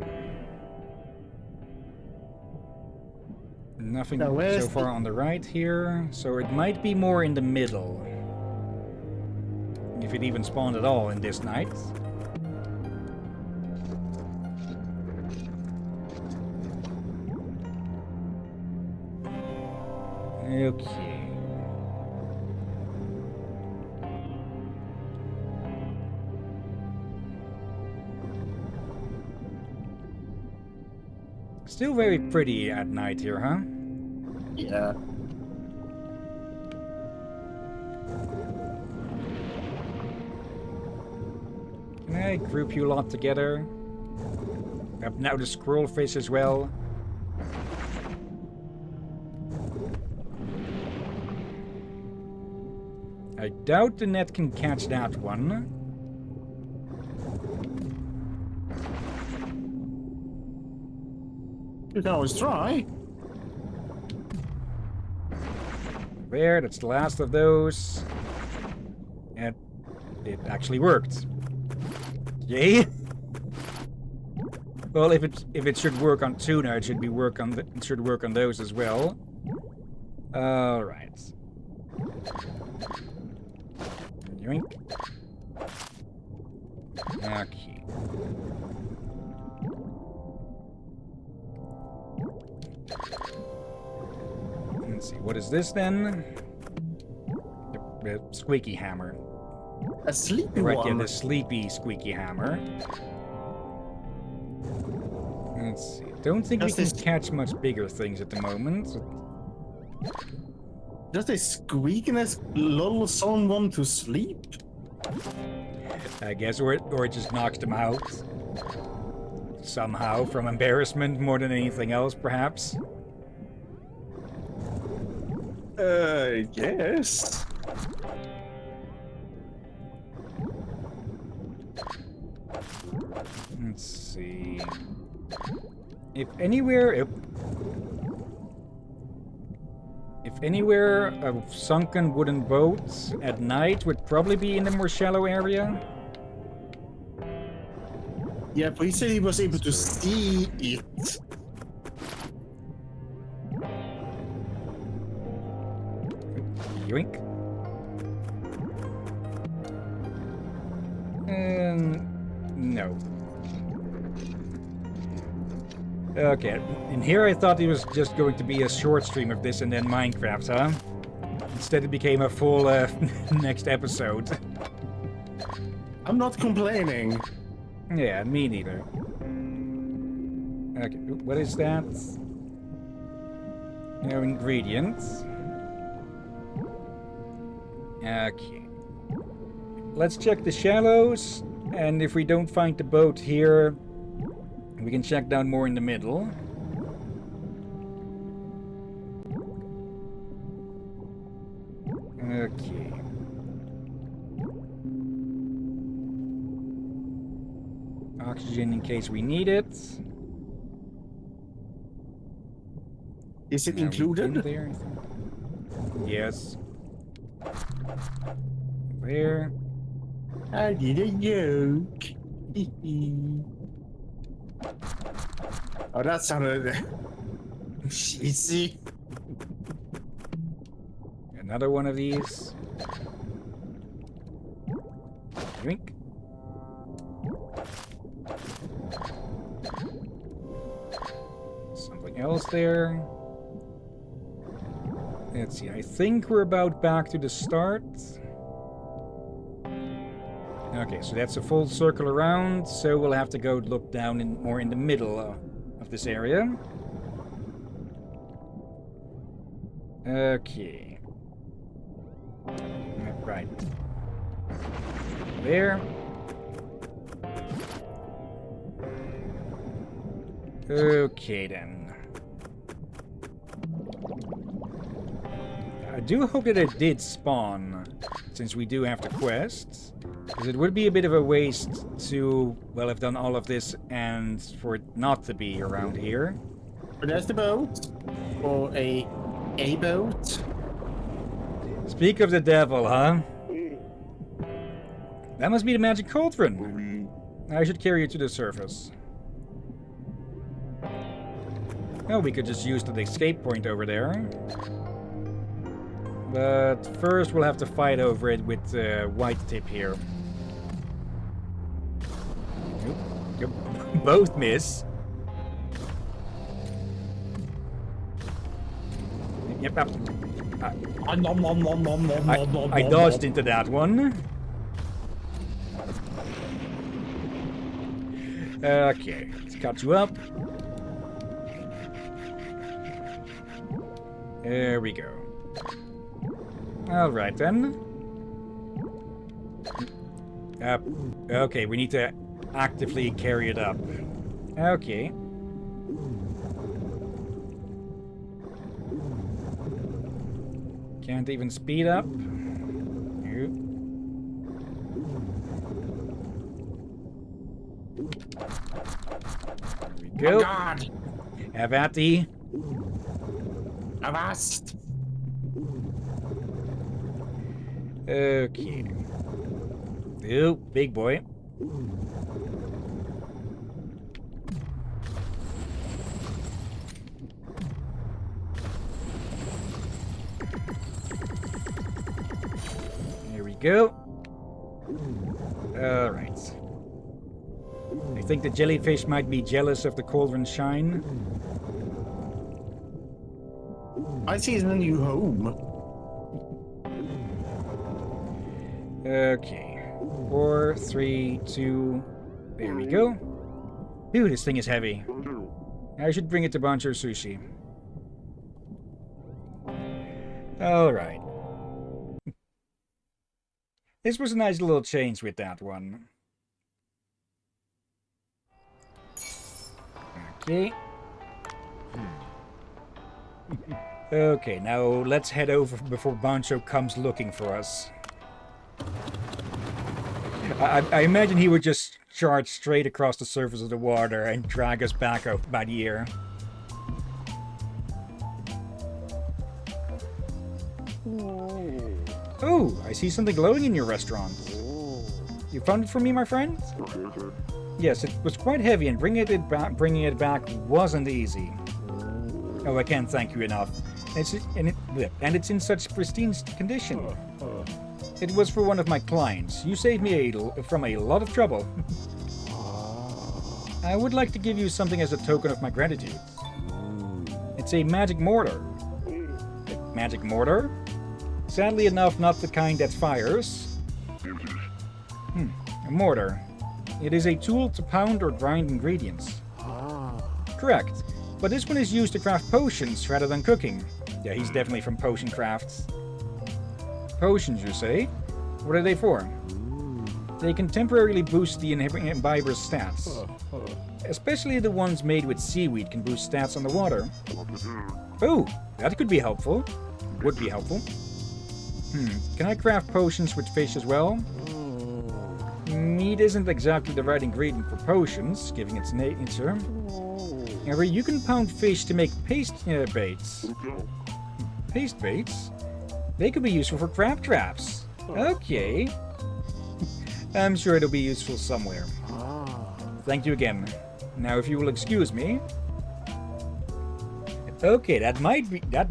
Nothing Now, where's so far on the right here, so it might be more in the middle. If it even spawned at all in this night. Okay. Still very pretty at night here, huh? Yeah. Can I group you lot together? Up now the squirrel fish as well. I doubt the net can catch that one. You can always try. There, that's the last of those. And it actually worked. Yay! Well, if it should work on tuna, it should work on those as well. All right. Yoink. Okay. Let's see. What is this then? The squeaky hammer. A sleepy Right, one. yeah, the sleepy squeaky hammer. Let's see. Don't think we Does can this- catch much bigger things at the moment. Does they squeak and lull someone to sleep? I guess, or it just knocks them out. Somehow, from embarrassment more than anything else, perhaps. Yes. Let's see. If anywhere, a sunken wooden boat at night would probably be in the more shallow area. Yeah, but he said he was able to see it. Yoink. No. Okay, in here I thought it was just going to be a short stream of this and then Minecraft, huh? Instead it became a full next episode. I'm not complaining. Yeah, me neither. Okay, what is that? No ingredients. Okay. Let's check the shallows, and if we don't find the boat here, we can check down more in the middle. Oxygen in case we need it. Is it Now we included? in there? Yes. There. I did a joke. Oh, that sounded cheesy. Another one of these. Drink. Something else there. Let's see, I think we're about back to the start. Okay, so that's a full circle around, so we'll have to go look down more in the middle of this area. Okay. Right. There. Okay then. I do hope that it did spawn, since we do have the quests. Because it would be a bit of a waste to, well, have done all of this and for it not to be around here. But there's the boat. Or a boat. Speak of the devil, huh? That must be the magic cauldron. I should carry you to the surface. Well, we could just use the escape point over there. But first we'll have to fight over it with white tip here. Nope. Both miss. Yep. I dodged into that one. Okay, let's cut you up. There we go. Alright then. Okay, we need to actively carry it up. Okay. Can't even speed up. Nope. There we go. Oh God! Have at thee. Avast! Okay. Ooh, big boy. There we go. Alright. I think the jellyfish might be jealous of the cauldron's shine. I see it's a new home. Okay. 4, 3, 2. There we go. Ooh, this thing is heavy. I should bring it to Bancho Sushi. Alright. This was a nice little change with that one. Okay. Okay, now let's head over before Bancho comes looking for us. I imagine he would just charge straight across the surface of the water and drag us back up by the ear. Oh, I see something glowing in your restaurant. You found it for me, my friend? Yes, it was quite heavy, and bringing it back wasn't easy. Oh, I can't thank you enough. And it's in such pristine condition. It was for one of my clients. You saved me from a lot of trouble. I would like to give you something as a token of my gratitude. It's a magic mortar. A magic mortar? Sadly enough, not the kind that fires. A mortar. It is a tool to pound or grind ingredients. Correct. But this one is used to craft potions rather than cooking. Yeah, he's definitely from potion crafts. Potions, you say? What are they for? They can temporarily boost the imbiber's stats. Especially the ones made with seaweed can boost stats on the water. Oh, that could be helpful. Would be helpful. Can I craft potions with fish as well? Meat isn't exactly the right ingredient for potions, given its nature. However, you can pound fish to make paste baits. Paste baits? They could be useful for crab traps. Okay. I'm sure it'll be useful somewhere. Thank you again. Now, if you will excuse me. Okay, that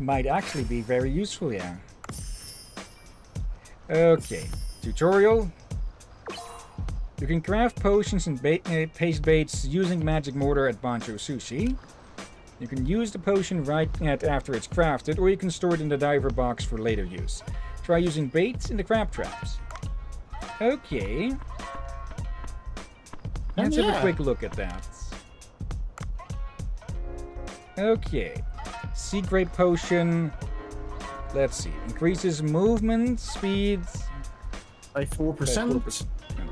might actually be very useful, yeah. Okay, tutorial. You can craft potions and paste baits using magic mortar at Bancho Sushi. You can use the potion right after it's crafted, or you can store it in the diver box for later use. Try using baits in the crab traps. Okay. Let's have a quick look at that. Okay. Sea grape potion. Let's see. Increases movement speed by 4%.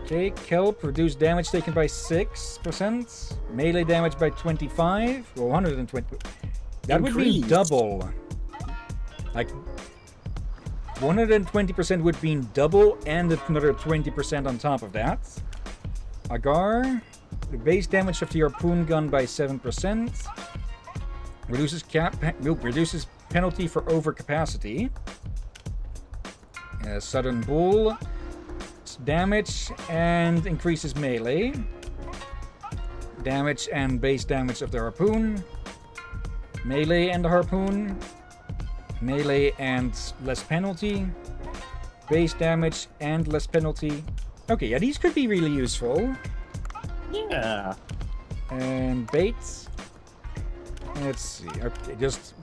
Okay. Kelp. Reduce damage taken by 6%. Melee damage by 25. Well, 120. That would be double. Like 120% would be double, and another 20% on top of that. Agar. The base damage of the harpoon gun by 7%. Reduces penalty for overcapacity. Southern Bull. Damage and increases melee. Damage and base damage of the harpoon. Melee and the harpoon. Melee and less penalty. Base damage and less penalty. Okay, yeah, these could be really useful. Yeah. And baits. Let's see. Okay, just...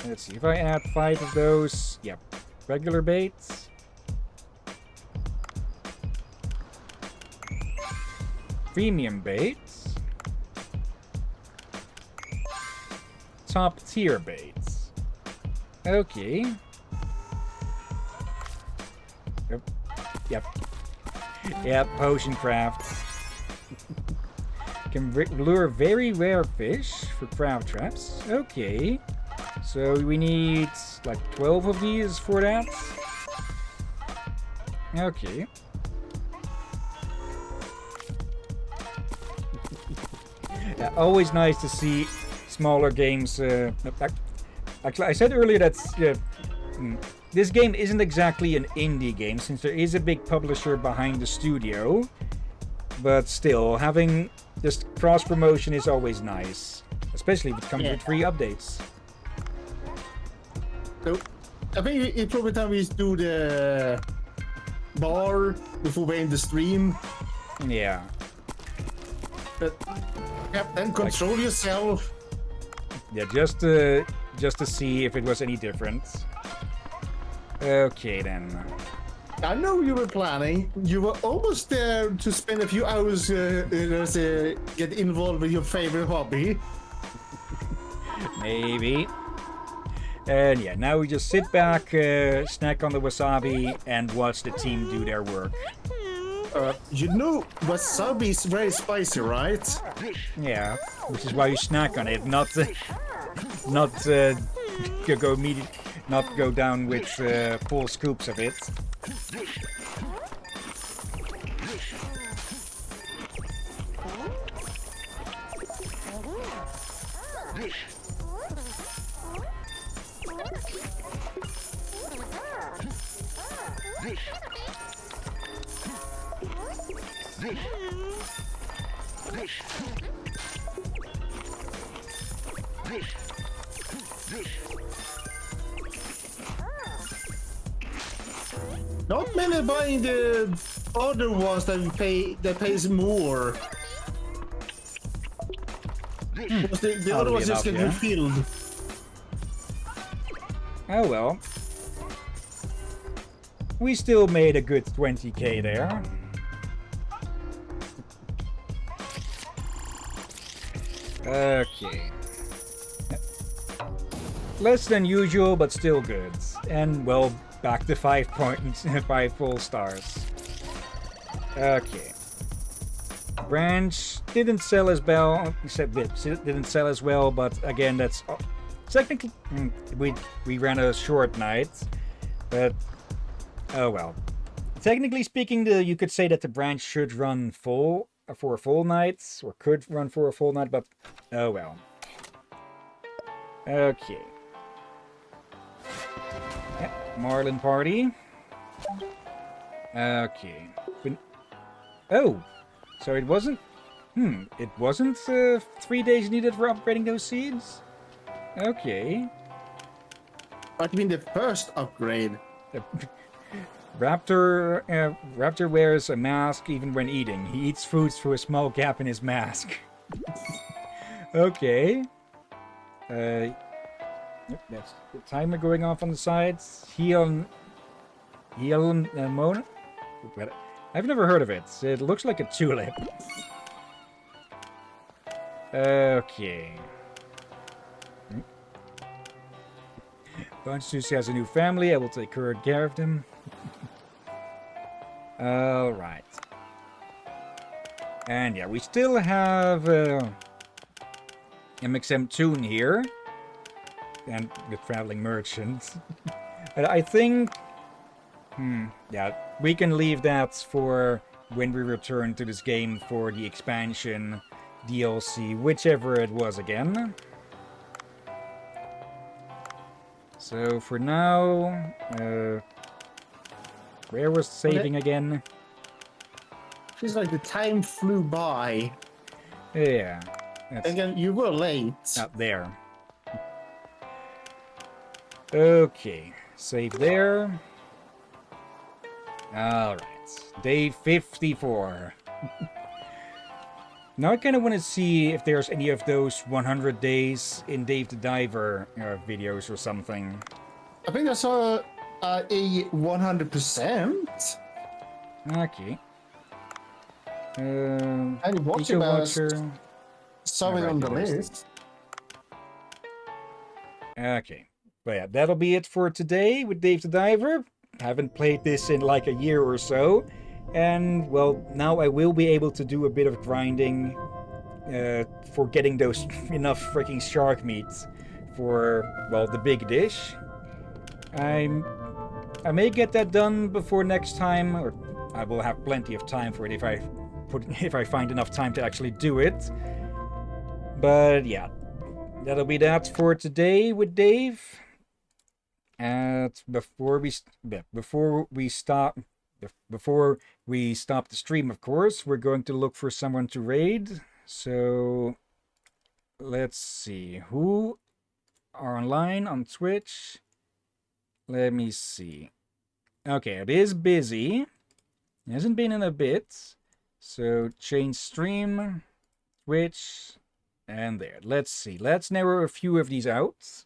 Let's see. If I add 5 of those... Yep. Regular baits. Premium baits. Top tier baits. Okay. Yep. Yep, potion craft. Can lure very rare fish for crab traps. Okay. So we need like 12 of these for that. Okay. Always nice to see smaller games. Actually, I said earlier that this game isn't exactly an indie game, since there is a big publisher behind the studio. But still, having this cross-promotion is always nice. Especially if it comes with free updates. So, I think it's probably time we do the bar before we end the stream. Yeah. But then control yourself. Yeah, just to see if it was any different. Okay then. I know you were planning. You were almost there to spend a few hours get involved with your favorite hobby. Maybe. And yeah, now we just sit back, snack on the wasabi, and watch the team do their work. You know, wasabi is very spicy, right? Yeah, which is why you snack on it, not go down with full scoops of it. Not many buying the other ones that pays more. Because the other ones just get refilled. Oh well. We still made a good 20k there. Okay. Less than usual, but still good. And well, back to 5 points, 5 full stars. Okay. Branch didn't sell as well. Didn't sell as well, but again, that's technically we ran a short night, but Oh well. Technically speaking, you could say that the branch should run full for a full night, or could run for a full night, but oh well. Okay. Yep, Marlin party. Okay. Oh, so it wasn't. It wasn't 3 days needed for upgrading those seeds. Okay. What do you mean the first upgrade? Raptor wears a mask even when eating. He eats food through a small gap in his mask. Okay. That's the timer going off on the sides. Hillyan Mona? I've never heard of it. It looks like a tulip. Okay. Bunch Susie has a new family. I will take good care of them. Alright. And yeah, we still have MXM Toon here. And the traveling merchant. But I think... yeah, we can leave that for when we return to this game for the expansion, DLC, whichever it was again. So for now, where was saving again? Feels like the time flew by. Yeah. That's Again, you were late. up there. Okay. Save there. Alright. Day 54. Now I kind of want to see if there's any of those 100 days in Dave the Diver videos or something. I think I saw a 100%. Okay. And watch Eco about Watcher. saw it Alright, on the there it is. list. Okay. But yeah, that'll be it for today with Dave the Diver. Haven't played this in like a year or so. And, well, now I will be able to do a bit of grinding for getting those enough freaking shark meats for, well, the big dish. I may get that done before next time, or I will have plenty of time for it if I find enough time to actually do it. But yeah, that'll be that for today with Dave. And before we stop the stream, of course, we're going to look for someone to raid. So let's see who are online on Twitch. Let me see. Okay, it is busy. It hasn't been in a bit. So change stream, Twitch, and there. Let's see. Let's narrow a few of these out.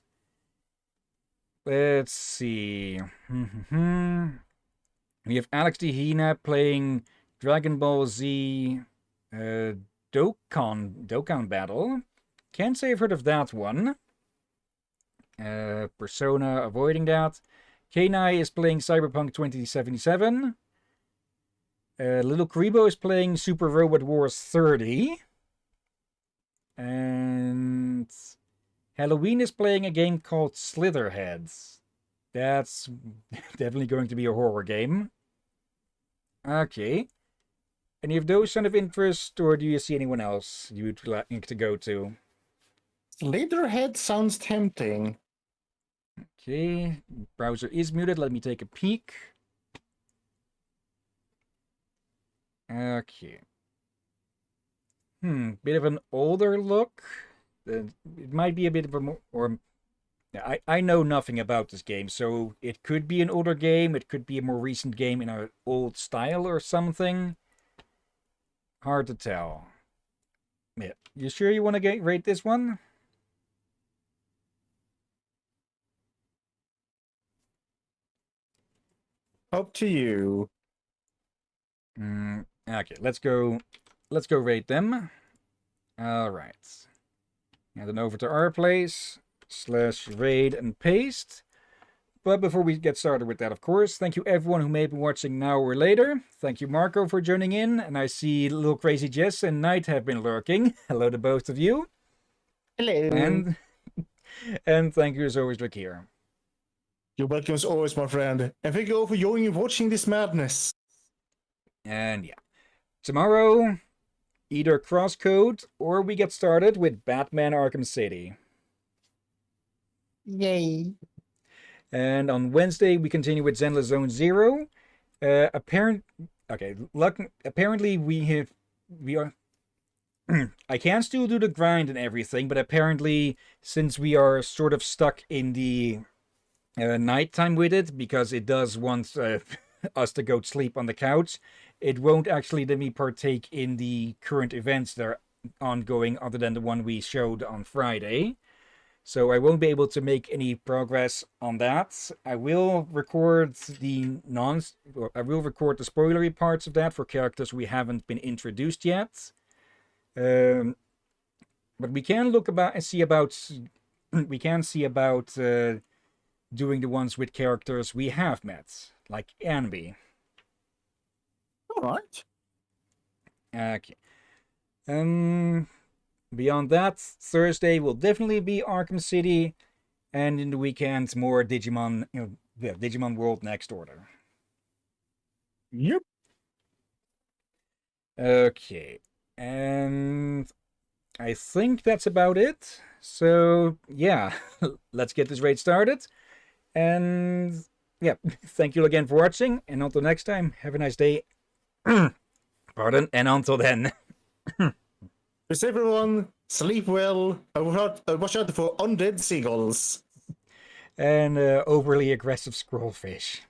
Let's see. We have Alex Dehina playing Dragon Ball Z Dokkan Battle. Can't say I've heard of that one. Persona avoiding that. Kenai is playing Cyberpunk 2077. Little Karibo is playing Super Robot Wars 30. And Halloween is playing a game called Slitherheads. That's definitely going to be a horror game. Okay. Any of those sound of interest, or do you see anyone else you'd like to go to? Leatherhead sounds tempting. Okay. Browser is muted. Let me take a peek. Okay. Bit of an older look. It might be a bit of a more... Or, I know nothing about this game, so it could be an older game, it could be a more recent game in an old style or something. Hard to tell. Yeah. You sure you want to rate this one? Up to you. Okay, let's go rate them. Alright. And then over to our place, /raid and paste. But before we get started with that, of course, thank you everyone who may be watching now or later. Thank you, Marco, for joining in. And I see Little Crazy Jess and Knight have been lurking. Hello to both of you. Hello. And thank you as always, Rick here. You're welcome as always, my friend. And thank you all for joining and watching this madness. And yeah, tomorrow, either Crosscode or we get started with Batman Arkham City. Yay. And on Wednesday, we continue with Zenless Zone Zero. Apparently we are. I can still do the grind and everything, but apparently, since we are sort of stuck in the nighttime with it, because it does want us to go to sleep on the couch, it won't actually let me partake in the current events that are ongoing other than the one we showed on Friday. So I won't be able to make any progress on that. I will record the spoilery parts of that for characters we haven't been introduced yet. But we can see about doing the ones with characters we have met, like Anby. All right. Okay. Beyond that, Thursday will definitely be Arkham City, and in the weekend more Digimon, Digimon World Next Order. Yep. Okay, and I think that's about it. So yeah, let's get this raid started. And yeah, thank you again for watching, and until next time, have a nice day. Pardon, and until then. Peace, everyone. Sleep well. Watch out for undead seagulls. And overly aggressive scrollfish.